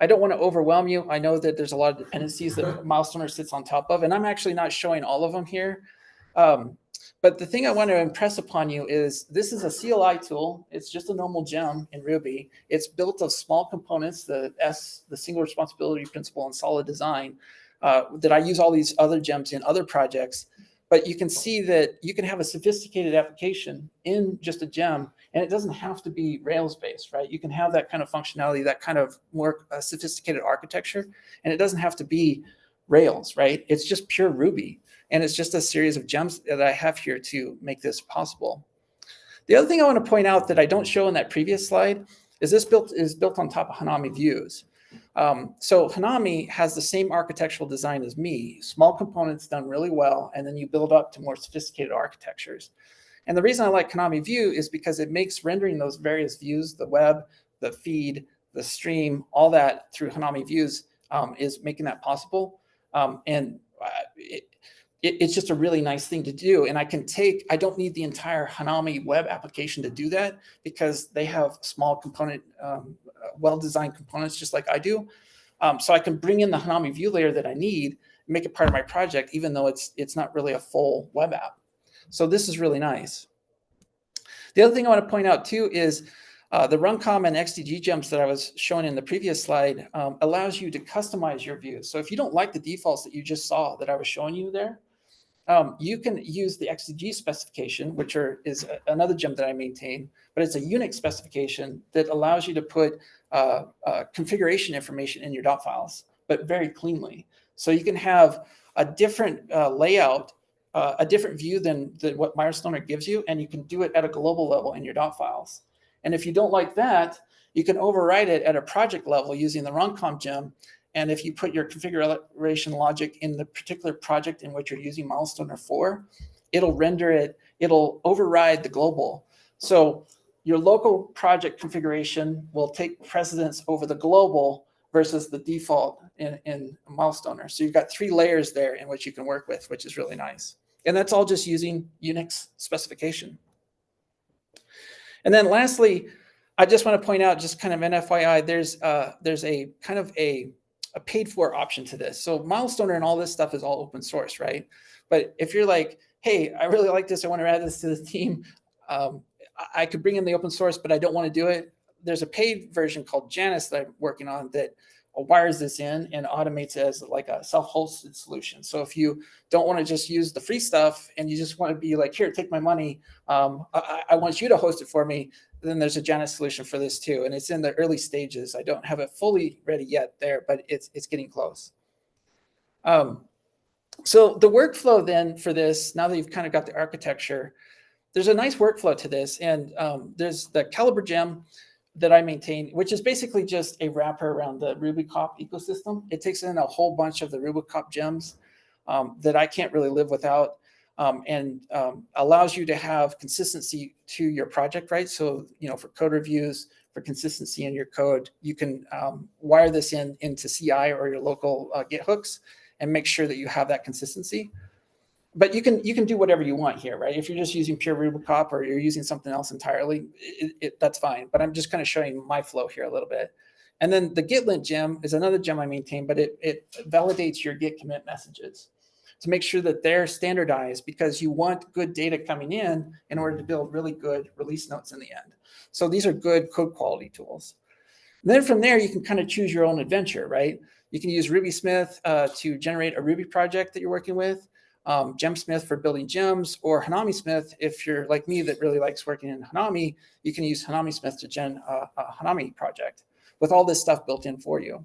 I don't want to overwhelm you. I know that there's a lot of dependencies that Milestoner sits on top of, and I'm actually not showing all of them here. But the thing I want to impress upon you is this is a CLI tool. It's just a normal gem in Ruby. It's built of small components, the single responsibility principle and solid design, that I use all these other gems in other projects. But you can see that you can have a sophisticated application in just a gem, and it doesn't have to be Rails-based, right? You can have that kind of functionality, that kind of more sophisticated architecture, and it doesn't have to be Rails, right? It's just pure Ruby, and it's just a series of gems that I have here to make this possible. The other thing I want to point out that I don't show in that previous slide is this is built on top of Hanami views. So Hanami has the same architectural design as me, small components done really well, and then you build up to more sophisticated architectures. And the reason I like Hanami View is because it makes rendering those various views, the web, the feed, the stream, all that through Hanami Views is making that possible. It's just a really nice thing to do. And I don't need the entire Hanami web application to do that because they have small component, well-designed components just like I do. So I can bring in the Hanami view layer that I need, make it part of my project, even though it's not really a full web app. So this is really nice. The other thing I want to point out too is the runcom and XDG gems that I was showing in the previous slide allows you to customize your views. So if you don't like the defaults that you just saw that I was showing you there, you can use the XDG specification, which is another gem that I maintain, but it's a Unix specification that allows you to put configuration information in your dot files, but very cleanly. So you can have a different layout, a different view than what Milestones gives you, and you can do it at a global level in your dot files. And if you don't like that, you can override it at a project level using the runcom gem. And if you put your configuration logic in the particular project in which you're using Milestones for, it'll render it, it'll override the global. So your local project configuration will take precedence over the global versus the default in Milestones. So you've got 3 layers there in which you can work with, which is really nice. And that's all just using Unix specification. And then lastly, I just want to point out, just kind of an FYI, there's a kind of a paid for option to this. So Milestone and all this stuff is all open source, right? But if you're like, hey, I really like this, I want to add this to the team, I could bring in the open source, but I don't want to do it. There's a paid version called Janus that I'm working on that wires this in and automates it as like a self-hosted solution. So if you don't want to just use the free stuff and you just want to be like, here, take my money, I want you to host it for me, then there's a Janus solution for this too. And it's in the early stages. I don't have it fully ready yet there, but it's getting close. So the workflow then for this, now that you've kind of got the architecture, there's a nice workflow to this. And there's the Caliber gem that I maintain, which is basically just a wrapper around the RubyCop ecosystem. It takes in a whole bunch of the RubyCop gems that I can't really live without, and allows you to have consistency to your project, right? So, you know, for code reviews, for consistency in your code, you can wire this into CI or your local Git hooks and make sure that you have that consistency. But you can do whatever you want here, right? If you're just using pure RubyCop or you're using something else entirely, that's fine. But I'm just kind of showing my flow here a little bit. And then the GitLint gem is another gem I maintain, but it validates your Git commit messages to make sure that they're standardized, because you want good data coming in order to build really good release notes in the end. So these are good code quality tools. And then from there, you can kind of choose your own adventure, right? You can use RubySmith to generate a Ruby project that you're working with. GemSmith for building gems, or HanamiSmith, if you're like me that really likes working in Hanami, you can use HanamiSmith to gen a Hanami project with all this stuff built in for you.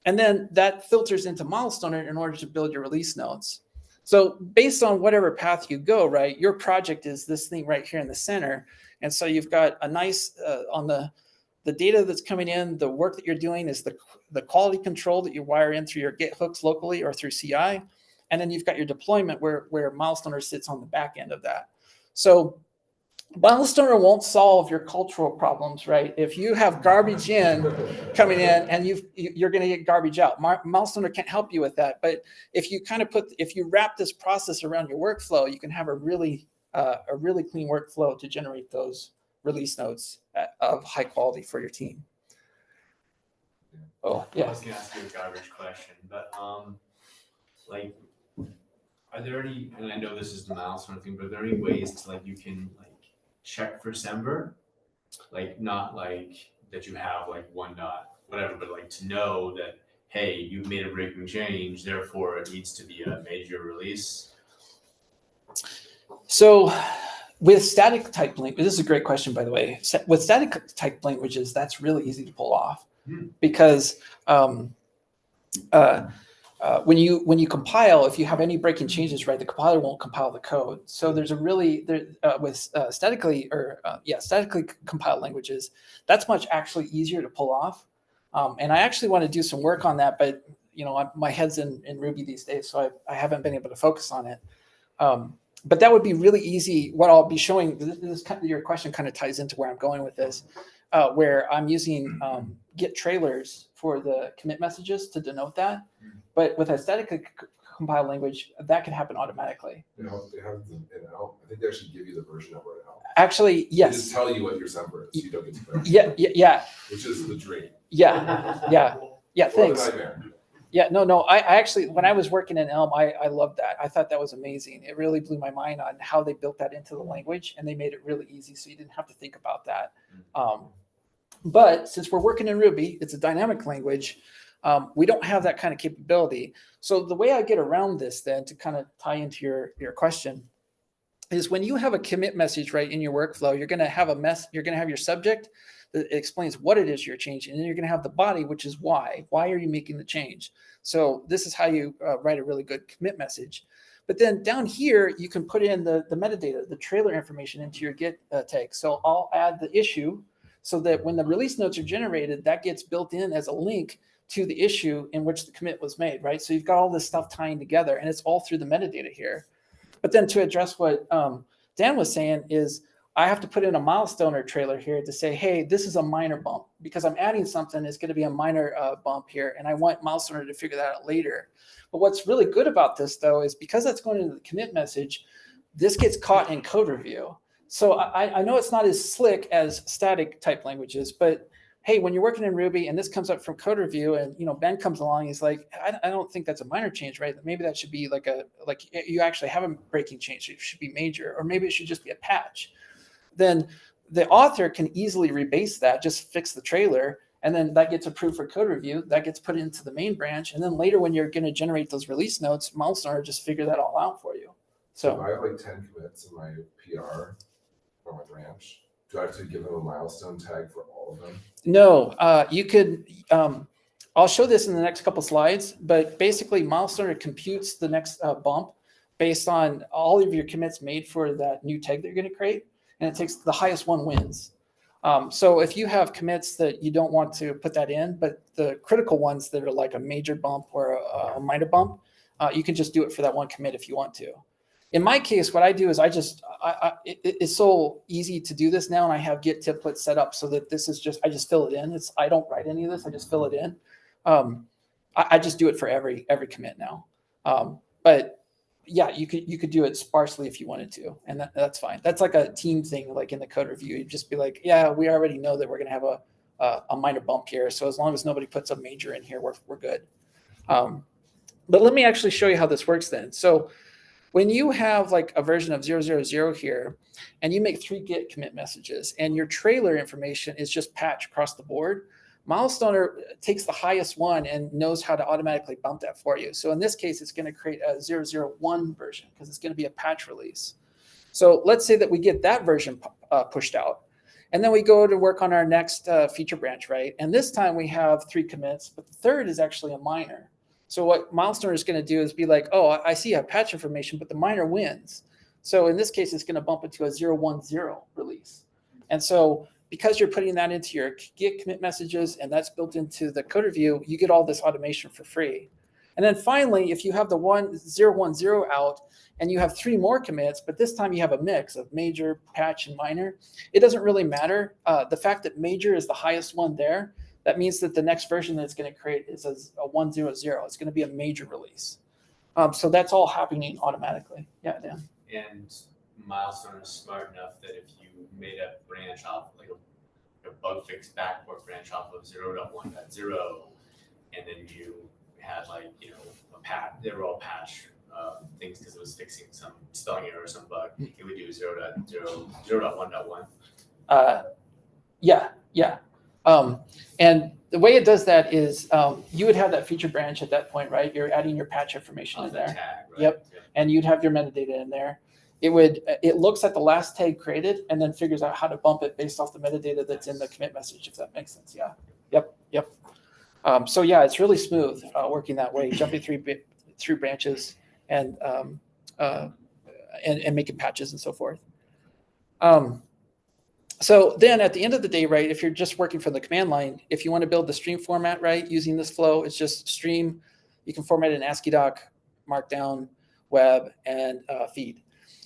And then that filters into Milestone in order to build your release notes. So based on whatever path you go, right, your project is this thing right here in the center. And so you've got a nice, on the data that's coming in, the work that you're doing is the quality control that you wire in through your Git hooks locally or through CI. And then you've got your deployment where Milestoner sits on the back end of that. So Milestoner won't solve your cultural problems, right? If you have garbage in coming in and you're going to get garbage out, Milestoner can't help you with that. But if you kind of if you wrap this process around your workflow, you can have a really clean workflow to generate those release notes of high quality for your team. Oh, yeah.
I was gonna ask you a garbage question, but like, are there any, and I know this is the milestone thing, but are there any ways to like, you can like check for Semver? Like, not like that you have like one dot, whatever, but like to know that, hey, you've made a breaking change, therefore it needs to be a major release?
So with static type language, this is a great question, by the way. With static type languages, that's really easy to pull off because when you compile, if you have any breaking changes, right, the compiler won't compile the code. So there's a really statically compiled languages, that's much actually easier to pull off. And I actually want to do some work on that, but my head's in Ruby these days, so I haven't been able to focus on it. But that would be really easy. What I'll be showing, your question kind of ties into where I'm going with this, where I'm using Git trailers for the commit messages to denote that. But with a statically compiled language, that can happen automatically.
They have them in Elm. I think they actually give you the version number in Elm.
Actually,
They
yes.
just tell you what your Semper is. You don't get to correct.
Yeah.
Which is the dream.
Yeah.
Or the
Thanks.
nightmare.
Yeah, no. I actually, when I was working in Elm, I loved that. I thought that was amazing. It really blew my mind on how they built that into the language, and they made it really easy, so you didn't have to think about that. But since we're working in Ruby, it's a dynamic language. We don't have that kind of capability. So the way I get around this, then, to kind of tie into your question, is when you have a commit message right in your workflow, you're going to have you're going to have your subject that explains what it is you're changing, and then you're going to have the body, which is why. Why are you making the change? So this is how you write a really good commit message. But then down here, you can put in the metadata, the trailer information into your Git tag. So I'll add the issue so that when the release notes are generated, that gets built in as a link to the issue in which the commit was made, right? So you've got all this stuff tying together, and it's all through the metadata here. But then to address what Dan was saying is, I have to put in a milestone trailer here to say, hey, this is a minor bump, because I'm adding something that's going to be a minor bump here, and I want milestone to figure that out later. But what's really good about this, though, is because that's going into the commit message, this gets caught in code review. So I know it's not as slick as static type languages, but hey, when you're working in Ruby and this comes up from code review, and Ben comes along, he's like, I don't think that's a minor change, right? Maybe that should be like you actually have a breaking change. It should be major, or maybe it should just be a patch. Then the author can easily rebase that, just fix the trailer, and then that gets approved for code review. That gets put into the main branch, and then later when you're going to generate those release notes, Milestone just figure that all out for you.
So if
So
I have like 10 commits in my PR or my branch, do I have to give them a milestone tag for all of them?
no, you could. I'll show this in the next couple slides, but basically Milestone computes the next bump based on all of your commits made for that new tag that you're going to create, and it takes the highest one wins. So if you have commits that you don't want to put that in, but the critical ones that are like a major bump or a minor bump, you can just do it for that one commit if you want to. In my case, what I do is it's so easy to do this now, and I have Git templates set up so that this is I just fill it in. I don't write any of this, I just fill it in. I just do it for every commit now. But yeah, you could do it sparsely if you wanted to, and that's fine. That's like a team thing, like in the code review. You'd just be like, yeah, we already know that we're going to have a minor bump here, so as long as nobody puts a major in here, we're good. But let me actually show you how this works then. So when you have like a version of 000 here, and you make 3 Git commit messages, and your trailer information is just patch across the board, Milestoner takes the highest one and knows how to automatically bump that for you. So in this case, it's going to create a 001 version because it's going to be a patch release. So let's say that we get that version pushed out, and then we go to work on our next feature branch, right? And this time we have 3 commits, but the third is actually a minor. So what Milestone is going to do is be like, oh, I see a patch information, but the minor wins. So in this case, it's going to bump it to a 010 release. And so because you're putting that into your Git commit messages and that's built into the code review, you get all this automation for free. And then finally, if you have the 010 out and you have 3 more commits, but this time you have a mix of major, patch, and minor, it doesn't really matter. The fact that major is the highest one there, that means that the next version that it's going to create is a 100. It's going to be a major release. So that's all happening automatically. Yeah, Dan.
And Milestone is smart enough that if you made a branch off, like a bug fix backport branch off of 0.1.0, and then you had like, a patch, they were all patch things because it was fixing some spelling error or some bug, it would do 0.1.1.
Yeah. And the way it does that is you would have that feature branch at that point, right? You're adding your patch information in there.
Tag, right?
Yep. And you'd have your metadata in there. It looks at the last tag created and then figures out how to bump it based off the metadata that's in the commit message, if that makes sense. Yeah. Yep. So yeah, it's really smooth working that way, jumping through branches and, and making patches and so forth. So then at the end of the day, right, if you're just working from the command line, if you want to build the stream format, right, using this flow, it's just stream. You can format it in ASCII doc, Markdown, web, and feed.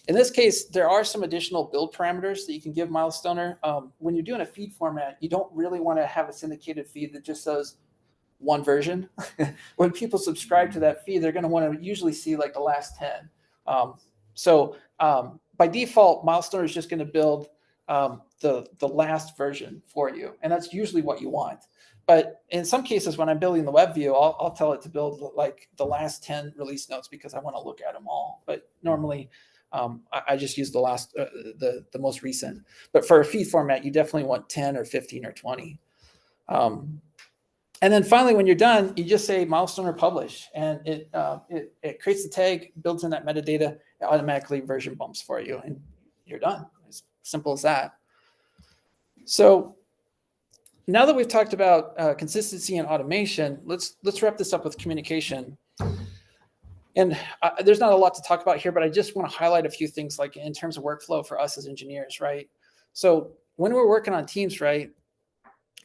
In this case, there are some additional build parameters that you can give Milestoner. When you're doing a feed format, you don't really want to have a syndicated feed that just says one version. When people subscribe to that feed, they're going to want to usually see like the last 10. By default, Milestoner is just going to build the last version for you, and that's usually what you want. But in some cases, when I'm building the web view, I'll tell it to build like the last 10 release notes because I want to look at them all. But normally, I just use the last, the most recent. But for a feed format, you definitely want 10 or 15 or 20. And then finally, when you're done, you just say milestone or publish, and it creates the tag, builds in that metadata, it automatically version bumps for you, and you're done. As simple as that. So now that we've talked about consistency and automation, let's wrap this up with communication. And there's not a lot to talk about here, but I just want to highlight a few things like in terms of workflow for us as engineers, right? So when we're working on teams, right,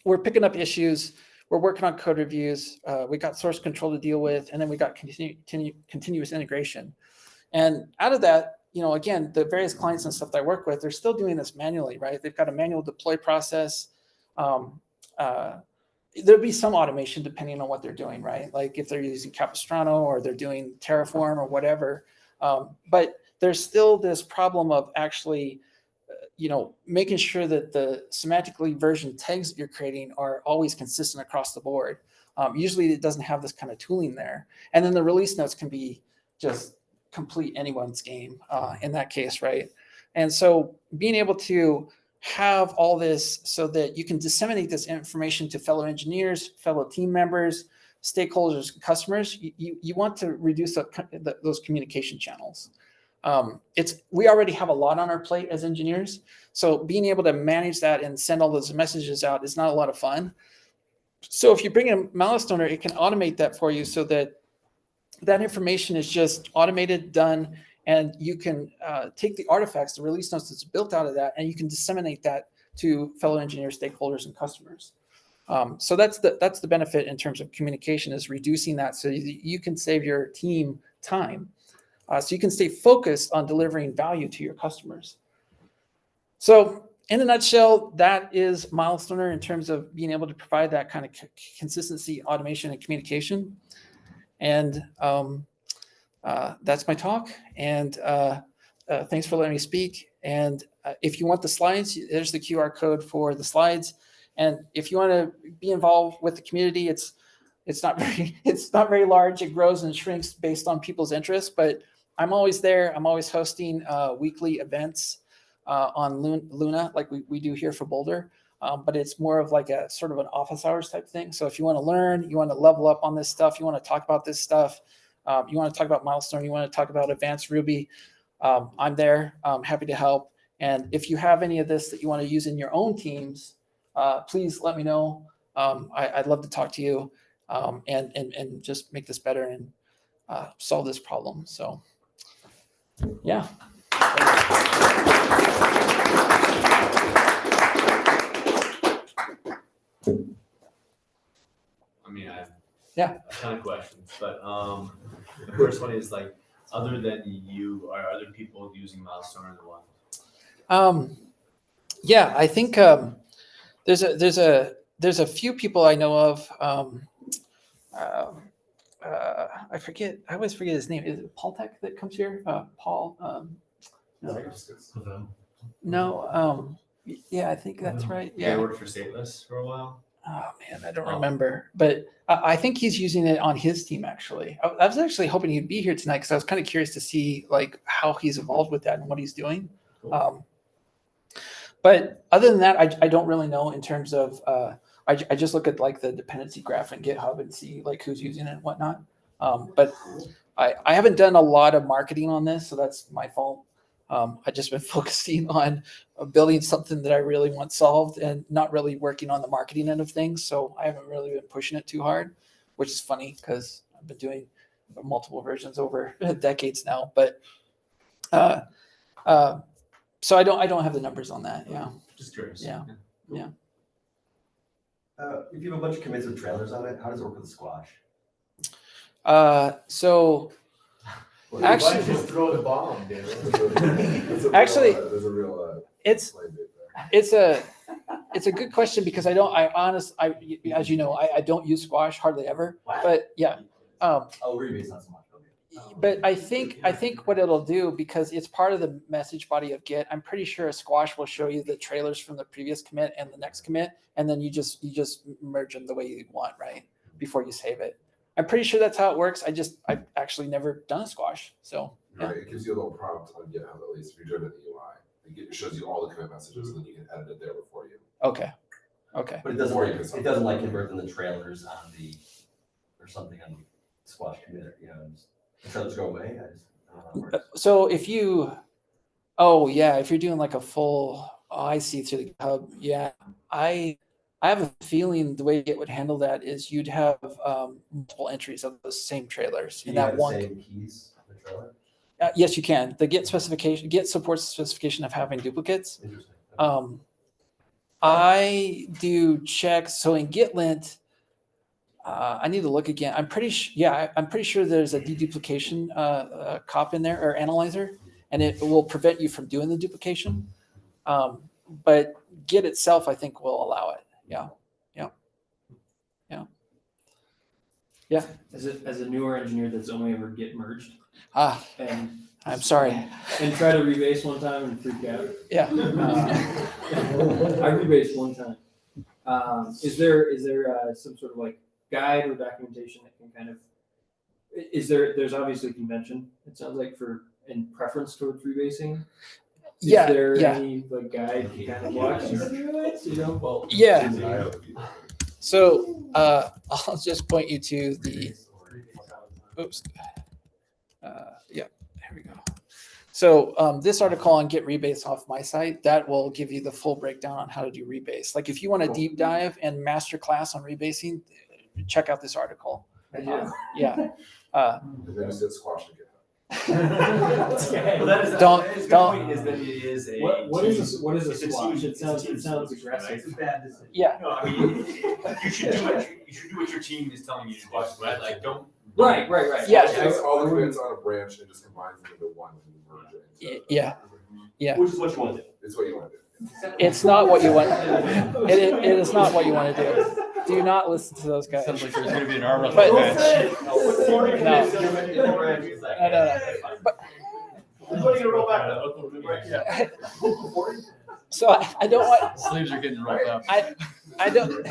we're picking up issues, we're working on code reviews, we got source control to deal with, and then we got continuous integration. And out of that, you know, again, the various clients and stuff that I work with, they're still doing this manually, right? They've got a manual deploy process. There'll be some automation depending on what they're doing, right? Like if they're using Capistrano or they're doing Terraform or whatever. But there's still this problem of actually, you know, making sure that the semantically version tags that you're creating are always consistent across the board. Usually it doesn't have this kind of tooling there. And then the release notes can be just complete anyone's game in that case, right? And so being able to have all this so that you can disseminate this information to fellow engineers, fellow team members, stakeholders, customers, you want to reduce those communication channels. We already have a lot on our plate as engineers, so being able to manage that and send all those messages out is not a lot of fun. So if you bring in Milestoner, it can automate that for you so that that information is just automated, done, and you can take the artifacts, the release notes that's built out of that, and you can disseminate that to fellow engineers, stakeholders, and customers. So that's the benefit in terms of communication, is reducing that so you can save your team time. So you can stay focused on delivering value to your customers. So in a nutshell, that is Milestoner in terms of being able to provide that kind of consistency, automation, and communication. And that's my talk. And thanks for letting me speak. And if you want the slides, there's the QR code for the slides. And if you want to be involved with the community, it's not very large. It grows and shrinks based on people's interests, but I'm always there. I'm always hosting weekly events on Luna, like we do here for Boulder. But it's more of like a sort of an office hours type thing. So if you want to learn, you want to level up on this stuff, you want to talk about this stuff, you want to talk about Milestone, you want to talk about advanced Ruby, I'm there. I'm happy to help. And if you have any of this that you want to use in your own teams, please let me know. I'd love to talk to you and just make this better and solve this problem. So, yeah.
I mean, I have
Yeah.
a ton of questions, but the first one is like, other than you, are other people using Milestone in the wild?
Yeah, I think there's a few people I know of. I forget. I always forget his name. Is it Paul Tech that comes here? Paul. No. Yeah, I think that's right.
Yeah, I
Yeah.
worked for Stateless for a while.
Oh man, I don't remember, but I think he's using it on his team actually. I was actually hoping he'd be here tonight because I was kind of curious to see like how he's involved with that and what he's doing.
Cool.
But other than that, I don't really know in terms of. I just look at like the dependency graph in GitHub and see like who's using it and whatnot. But I haven't done a lot of marketing on this, so that's my fault. I've just been focusing on building something that I really want solved and not really working on the marketing end of things. So I haven't really been pushing it too hard, which is funny because I've been doing multiple versions over decades now. But so I don't have the numbers on that. Yeah.
Just curious.
Yeah. Yeah.
If you have a bunch of commits with trailers on it, how does it work with Squash?
So actually,
just throw the bomb, dude.
Actually,
there's a real
it's
play bit there.
it's a good question because as you know, I don't use Squash hardly ever.
What?
But yeah.
Oh, Rebase not so much. Okay.
But I think what it'll do, because it's part of the message body of Git, I'm pretty sure a Squash will show you the trailers from the previous commit and the next commit, and then you just merge them the way you want, right? Before you save it. I'm pretty sure that's how it works. I've actually never done a Squash. So yeah.
Right, it gives you a little prompt on GitHub, at least if you're doing it in the UI. It shows you all the commit messages, and then you can edit it there before you.
Okay.
But it doesn't like convert them to trailers on the or something on the Squash commit. You know, the trailers go away. I don't know how it works.
So if you're doing like a full, I see through the GitHub. Yeah, I have a feeling the way Git would handle that is you'd have multiple entries of those same trailers
Do
in
you
that
have the
one.
same keys on the trailer?
Yes, you can. The Git supports the specification of having duplicates.
Interesting.
I do checks. So in GitLint, I need to look again. I'm pretty sure there's a deduplication cop in there or analyzer, and it will prevent you from doing the duplication. But Git itself, I think, will allow it. Yeah.
As a newer engineer that's only ever Git merged and
I'm sorry.
and try to rebase one time and freak out.
Yeah.
I rebased one time. Is there some sort of like guide or documentation that can kind of there's obviously convention, it sounds like, for in preference towards rebasing. Is there any like guide to kind of walk you through it? You know? Well,
Yeah. So I'll just point you to the here we go. So this article on Git Rebase off my site, that will give you the full breakdown on how to do rebase. Like if you want a deep dive and master class on rebasing, check out this article. Yeah.
And then just hit Squash again.
Well, that is
Don't-
that is a good
don't-
point, is that it is a
what is a
it's a
squash?
team-
It sounds
it's a team solution, right?
aggressive.
It's a bad decision.
Yeah.
No, I mean, you should do what your team is telling you to do, right? Like, don't.
Right.
Yeah.
It takes all the commits on a branch and just combines them into one and merge it.
Yeah.
Which is what you want to do.
It's what you want to do.
It's not what you want. It is not what you want to do. Do not listen to those guys.
Sounds like there's gonna be an arm
But-
Put 40
No.
commits in the branch, it's like,
No.
But. What are you gonna roll back?
So I don't want.
Sleeves are getting rolled up.
I don't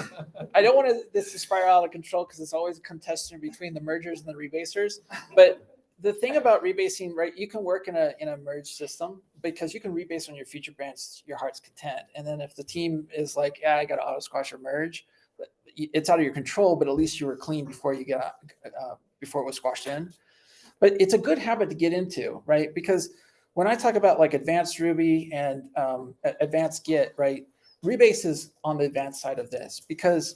want this to spiral out of control because it's always a contestant between the mergers and the rebasers. But the thing about rebasing, right? You can work in a merge system because you can rebase on your feature branch, your heart's content. And then if the team is like, yeah, I got to auto squash or merge, it's out of your control. But at least you were clean before you before it was squashed in. But it's a good habit to get into, right? Because when I talk about like advanced Ruby and advanced Git, right? Rebase is on the advanced side of this because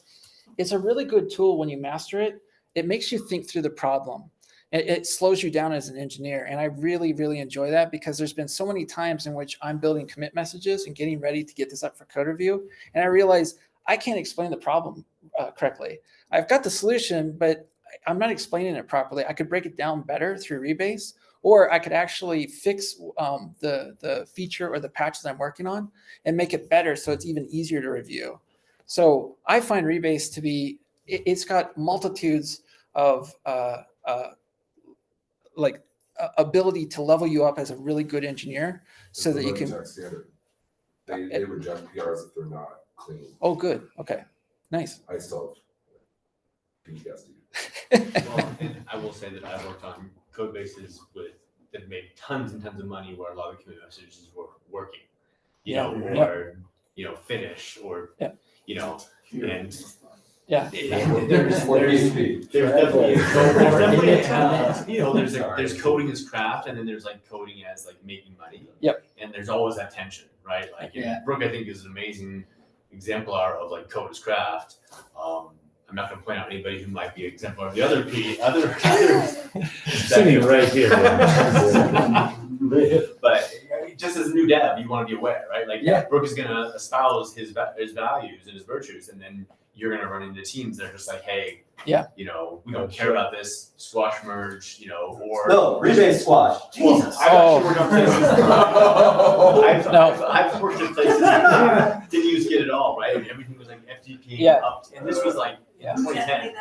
it's a really good tool when you master it. It makes you think through the problem. It slows you down as an engineer. And I really, really enjoy that because there's been so many times in which I'm building commit messages and getting ready to get this up for code review. And I realize I can't explain the problem correctly. I've got the solution, but I'm not explaining it properly. I could break it down better through Rebase, or I could actually fix the feature or the patch that I'm working on and make it better so it's even easier to review. So I find Rebase to be, it's got multitudes of ability to level you up as a really good engineer so that you can.
They reject PRs if they're not clean.
Oh, good. Okay. Nice.
I still have PTSD.
Well, and I will say that I've worked on code bases that made tons and tons of money where a lot of the commit messages were working, or finish or, and
Yeah.
There's
More
there's
PHP.
there's definitely
Yeah.
you know, there's coding as craft, and then there's like coding as like making money.
Yep.
And there's always that tension, right? Like,
Yeah.
Brooke, I think, is an amazing exemplar of like code as craft. I'm not going to point out anybody who might be an exemplar of the other
Sitting right here.
But just as a new dev, you want to be aware, right? Like,
Yeah.
Brooke is going to espouse his values and his virtues, and then you're going to run into teams that are just like, hey,
Yeah.
you know, we don't care about this squash merge, you know, or
No, rebase squash. Jesus.
I've actually worked on places.
No.
I've worked in places that didn't use Git at all, right? And everything was like FTP
Yeah.
up, and this was like
Yeah.
2010.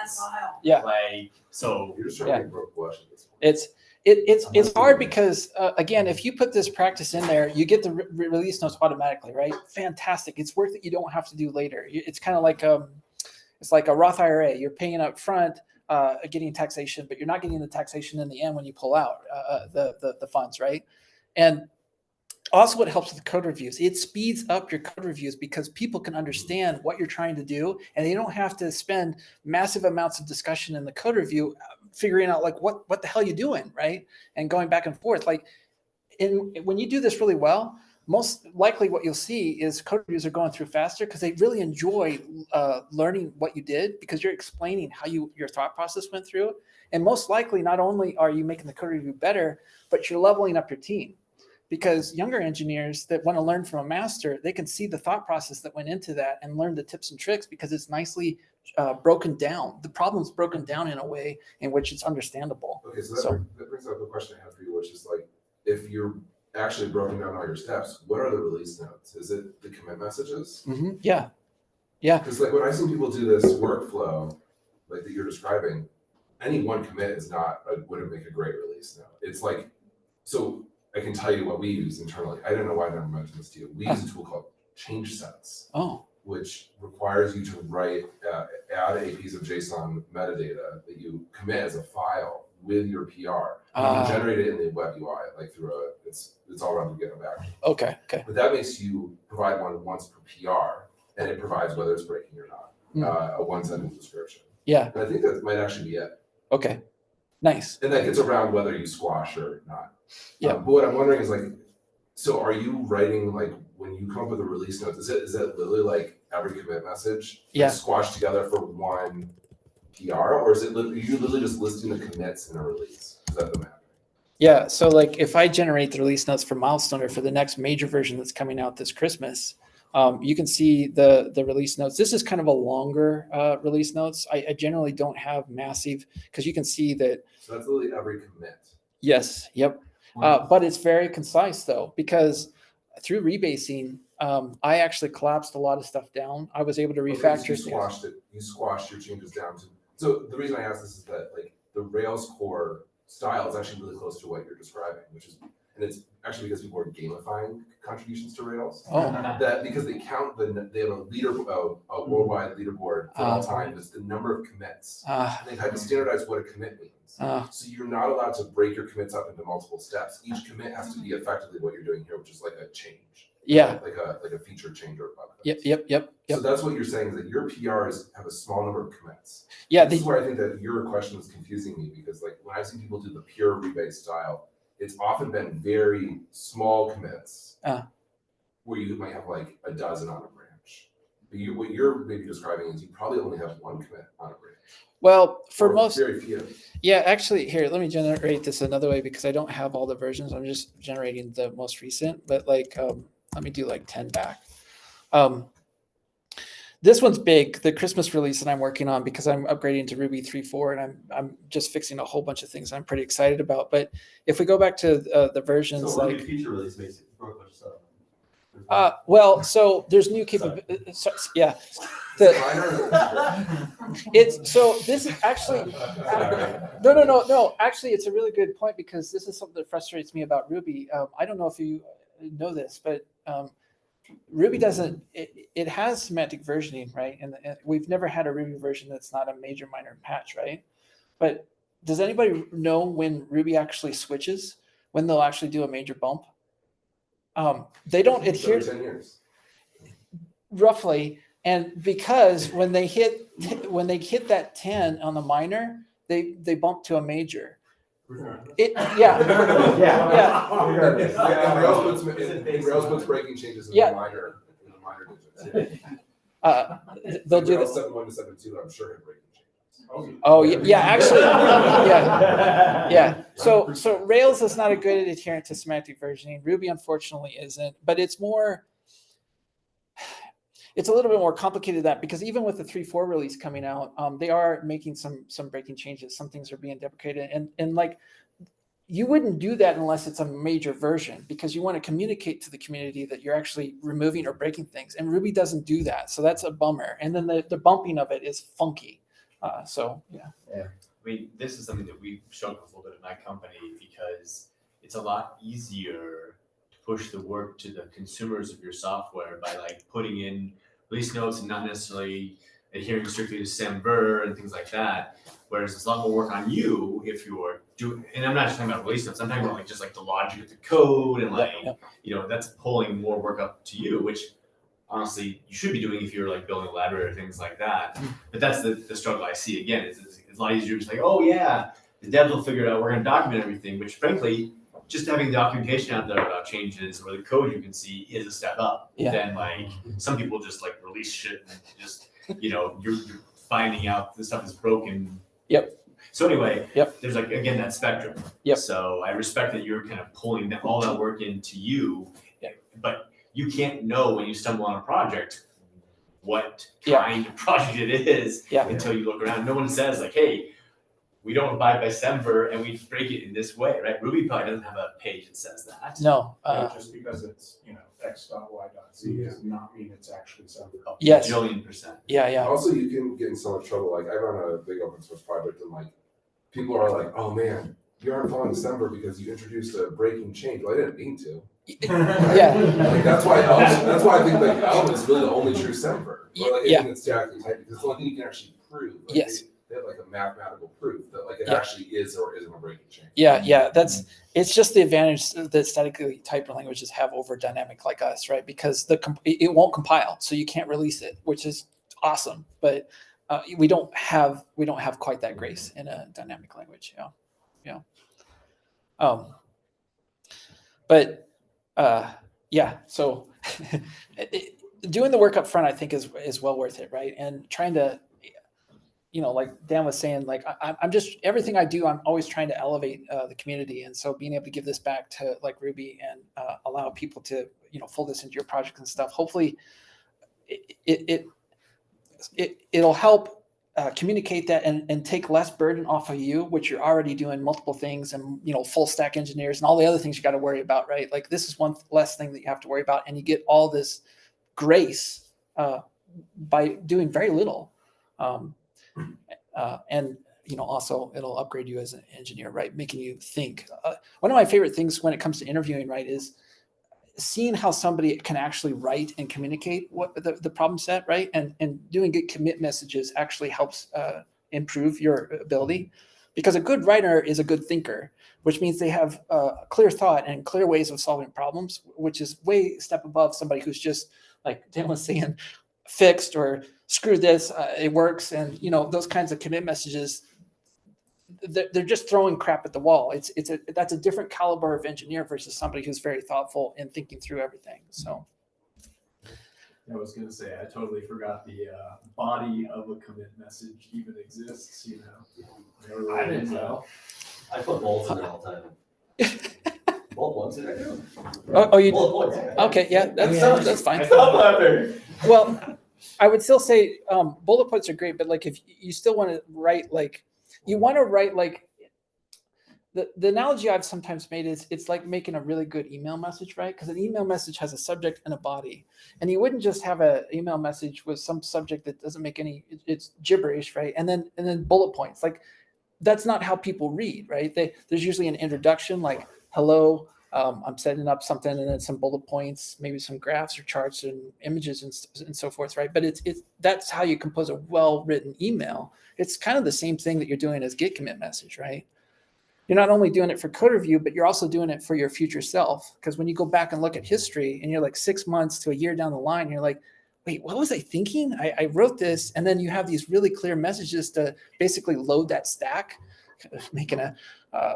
Yeah.
Like, so
You're just trying to make Brooke blush at this point.
It's hard because again, if you put this practice in there, you get the release notes automatically, right? Fantastic. It's work that you don't have to do later. It's kind of like it's like a Roth IRA. You're paying up front, getting taxation, but you're not getting the taxation in the end when you pull out the funds, right? And also what helps with code reviews, it speeds up your code reviews because people can understand what you're trying to do, and they don't have to spend massive amounts of discussion in the code review figuring out like what the hell you doing, right? And going back and forth. Like when you do this really well, most likely what you'll see is code reviews are going through faster because they really enjoy learning what you did because you're explaining how your thought process went through. And most likely, not only are you making the code review better, but you're leveling up your team. Because younger engineers that want to learn from a master, they can see the thought process that went into that and learn the tips and tricks because it's nicely broken down. The problem's broken down in a way in which it's understandable.
Okay, so that brings up a question I have for you, which is like, if you're actually broken down all your steps, what are the release notes? Is it the commit messages?
Mm-hmm. Yeah. Yeah.
Because like when I've seen people do this workflow, like that you're describing, any one commit wouldn't make a great release note. It's like, so I can tell you what we use internally. I don't know why I never mentioned this to you. We use a tool called change sets, which requires you to write, add a piece of JSON metadata that you commit as a file with your PR. You can generate it in the web UI, like through it's all around the GitHub action.
Okay.
But that makes you provide one once per PR, and it provides whether it's breaking or not, a one-sentence description.
Yeah.
And I think that might actually be it.
Okay. Nice.
And that gets around whether you squash or not.
Yeah.
But what I'm wondering is like, so are you writing like when you come up with a release note? Is it literally like every commit message squashed together for one PR, or is it are you literally just listing the commits in a release? Is that the mapping?
Yeah. So like if I generate the release notes for Milestone or for the next major version that's coming out this Christmas, you can see the release notes. This is kind of a longer release notes. I generally don't have massive because you can see that.
So that's literally every commit.
Yes. Yep. But it's very concise though, because through rebasing, I actually collapsed a lot of stuff down. I was able to refactor.
You squashed it. You squashed your changes down to. So the reason I ask this is that like the Rails core style is actually really close to what you're describing, which is, and it's actually because people are gamifying contributions to Rails. That because they count they have a worldwide leaderboard for all time. It's the number of commits. And they've had to standardize what a commit means. So you're not allowed to break your commits up into multiple steps. Each commit has to be effectively what you're doing here, which is like a change.
Yeah.
Like a feature change or a bug.
Yep.
So that's what you're saying is that your PRs have a small number of commits.
Yeah.
This is where I think that your question is confusing me because like when I've seen people do the pure rebase style, it's often been very small commits where you might have like a dozen on a branch. But what you're maybe describing is you probably only have one commit on a branch.
Well, for most,
very few.
Yeah, actually, here, let me generate this another way because I don't have all the versions. I'm just generating the most recent, but like, let me do like 10 back. This one's big, the Christmas release that I'm working on because I'm upgrading to Ruby 3.4 and I'm just fixing a whole bunch of things I'm pretty excited about. But if we go back to the versions,
So
like
feature release makes it broke a bunch of stuff.
well, so there's new capabilities. Yeah. It's so this is actually no. Actually, it's a really good point because this is something that frustrates me about Ruby. I don't know if you know this, but Ruby doesn't. It has semantic versioning, right? And we've never had a Ruby version that's not a major minor patch, right? But does anybody know when Ruby actually switches? When they'll actually do a major bump? They don't adhere.
Every 10 years.
Roughly, And because when they hit that 10 on the minor, they bump to a major. Yeah.
Regardless.
And Rails puts breaking changes in
Yeah.
the minor digits.
They'll do
Rails
that.
7.1 to 7.2, I'm sure had breaking changes.
Oh yeah, actually, yeah. So Rails is not a good adherent to semantic versioning. Ruby unfortunately isn't, but it's a little bit more complicated than that, because even with the 3.4 release coming out, they are making some breaking changes. Some things are being deprecated, and like, you wouldn't do that unless it's a major version, because you want to communicate to the community that you're actually removing or breaking things. And Ruby doesn't do that, so that's a bummer. And then the bumping of it is funky. So yeah.
I mean, this is something that we've struggled with a little bit in my company, because it's a lot easier to push the work to the consumers of your software by like putting in release notes and not necessarily adhering strictly to SEMVer and things like that. Whereas it's a lot more work on you if you're doing, and I'm not just talking about release notes, I'm talking about like just like the logic of the code and like, you know, that's pulling more work up to you, which honestly you should be doing if you're like building a library or things like that. But that's the struggle I see again. It's a lot easier to just like, oh yeah, the devs will figure it out, we're gonna document everything, which frankly, just having documentation out there about changes or the code you can see is a step up.
Yeah.
Then like some people just like release shit and just, you know, you're finding out this stuff is broken.
Yep.
So anyway,
Yep.
there's like, again, that spectrum.
Yep.
So I respect that you're kind of pulling all that work into you,
Yep.
but you can't know when you stumble on a project what
Yep.
kind of project it is
Yep.
until you look around. No one says like, hey, we don't abide by SEMVer and we break it in this way, right? Ruby probably doesn't have a page that says that.
No.
Just because it's, x.y.z does not mean it's actually something.
Yes.
A jillion %.
Yeah.
Also, you can get in so much trouble. Like, I run a big open source project, and like, people are like, "Oh man, you aren't following December because you introduced a breaking change." Well, I didn't mean to.
Yeah.
Like, that's why I think like Elm is really the only true Semver. Or like
Yeah.
anything that's statically typed, because it's the only thing you can actually prove. Like,
Yes.
They have like a mathematical proof that like it
Yeah.
actually is or isn't a breaking change.
Yeah. It's just the advantage that statically typed languages have over dynamic like us, right? Because it won't compile, so you can't release it, which is awesome. But we don't have quite that grace in a dynamic language. Yeah. But yeah. So doing the work up front, I think, is well worth it, right? And trying to, you know, like Dan was saying, like I'm just, everything I do, I'm always trying to elevate the community. And so being able to give this back to like Ruby and allow people to, you know, fold this into your projects and stuff, hopefully it'll help communicate that and take less burden off of you, which you're already doing multiple things and, you know, full stack engineers and all the other things you got to worry about, right? Like this is one less thing that you have to worry about, and you get all this grace by doing very little. And, you know, also it'll upgrade you as an engineer, right? Making you think. One of my favorite things when it comes to interviewing, right, is seeing how somebody can actually write and communicate what the problem set, right? And doing good commit messages actually helps improve your ability, because a good writer is a good thinker, which means they have clear thought and clear ways of solving problems, which is way step above somebody who's just, like Dan was saying, fixed or screw this, it works. And, you know, those kinds of commit messages, they're just throwing crap at the wall. That's a different caliber of engineer versus somebody who's very thoughtful and thinking through everything. So
I was gonna say, I totally forgot the body of a commit message even exists, you know? I didn't know.
I put bolts in there all the time. Bolt ones, did I do?
oh you
Bullet points.
okay, yeah, that's fine.
Stop laughing.
Well, I would still say bullet points are great, but like if you still want to write, like you want to write, like the analogy I've sometimes made is it's like making a really good email message, right? Because an email message has a subject and a body, and you wouldn't just have an email message with some subject that doesn't make any, it's gibberish, right? And then bullet points, like that's not how people read, right? There's usually an introduction, like hello, I'm setting up something, and then some bullet points, maybe some graphs or charts and images and so forth, right? But that's how you compose a well-written email. It's kind of the same thing that you're doing as Git commit message, right? You're not only doing it for code review, but you're also doing it for your future self. Because when you go back and look at history and you're like 6 months to a year down the line, you're like, wait, what was I thinking? I wrote this, and then you have these really clear messages to basically load that stack, making a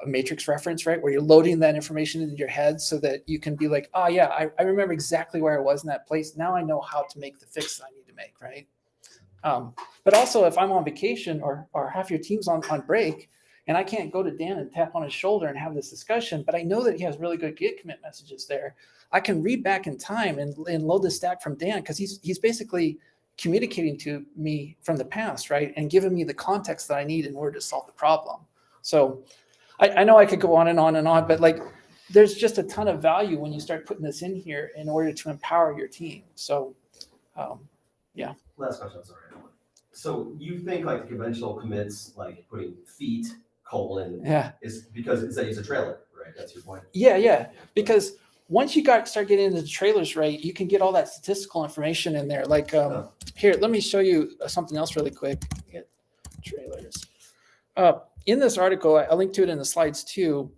matrix reference, right? Where you're loading that information into your head so that you can be like, oh yeah, I remember exactly where I was in that place. Now I know how to make the fix that I need to make, right? But also if I'm on vacation or half your team's on break, and I can't go to Dan and tap on his shoulder and have this discussion, but I know that he has really good Git commit messages there. I can read back in time and load the stack from Dan because he's basically communicating to me from the past, right? And giving me the context that I need in order to solve the problem. So I know I could go on and on and on, but like there's just a ton of value when you start putting this in here in order to empower your team. So yeah.
Last question, sorry. So you think like the conventional commits, like putting feet, colon,
Yeah.
is because it's a trailer, right? That's your point.
Yeah. Because once you start getting into the trailers, right, you can get all that statistical information in there. Like here, let me show you something else really quick. Get trailers. In this article, I linked to it in the slides too,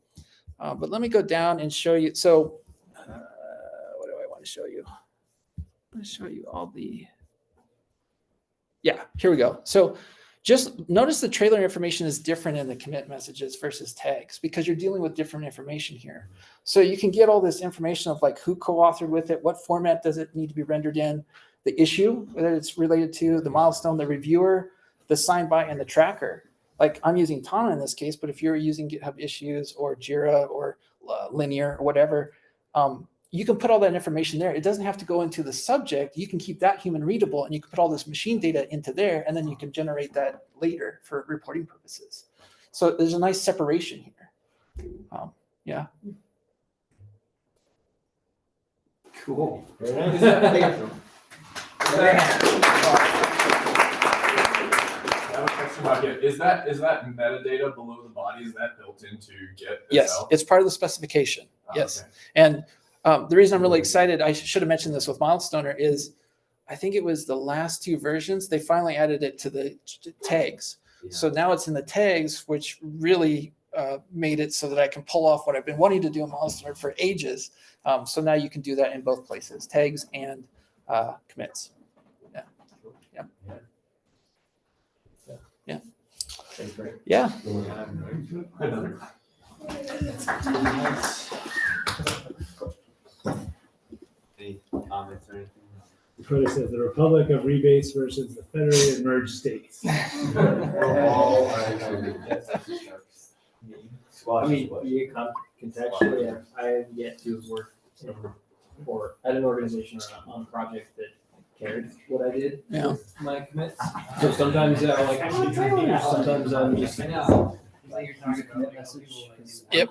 but let me go down and show you. So what do I want to show you? I'm going to show you all the, yeah, here we go. So just notice the trailer information is different in the commit messages versus tags because you're dealing with different information here. So you can get all this information of like who co-authored with it, what format does it need to be rendered in, the issue that it's related to, the milestone, the reviewer, the signed by, and the tracker. Like I'm using Tana in this case, but if you're using GitHub Issues or Jira or Linear or whatever, you can put all that information there. It doesn't have to go into the subject. You can keep that human readable and you can put all this machine data into there and then you can generate that later for reporting purposes. So there's a nice separation here. Yeah.
Cool.
I have a question about Git. Is that metadata below the body? Is that built into Git itself?
Yes, it's part of the specification. Yes.
Okay.
And the reason I'm really excited, I should have mentioned this with Milestoner, is I think it was the last two versions, they finally added it to the tags.
Yeah.
So now it's in the tags, which really made it so that I can pull off what I've been wanting to do in Milestoner for ages. So now you can do that in both places, tags and commits. Yeah. Yeah. Yeah. Yeah.
Another.
Any comments or anything?
Dakota says the Republic of Rebates versus the Federated Merged States.
I mean, contextually, I have yet to work or at an organization or on a project that cared what I did with my commits. So sometimes I'm like, sometimes I'm just use a commit message.
Yep.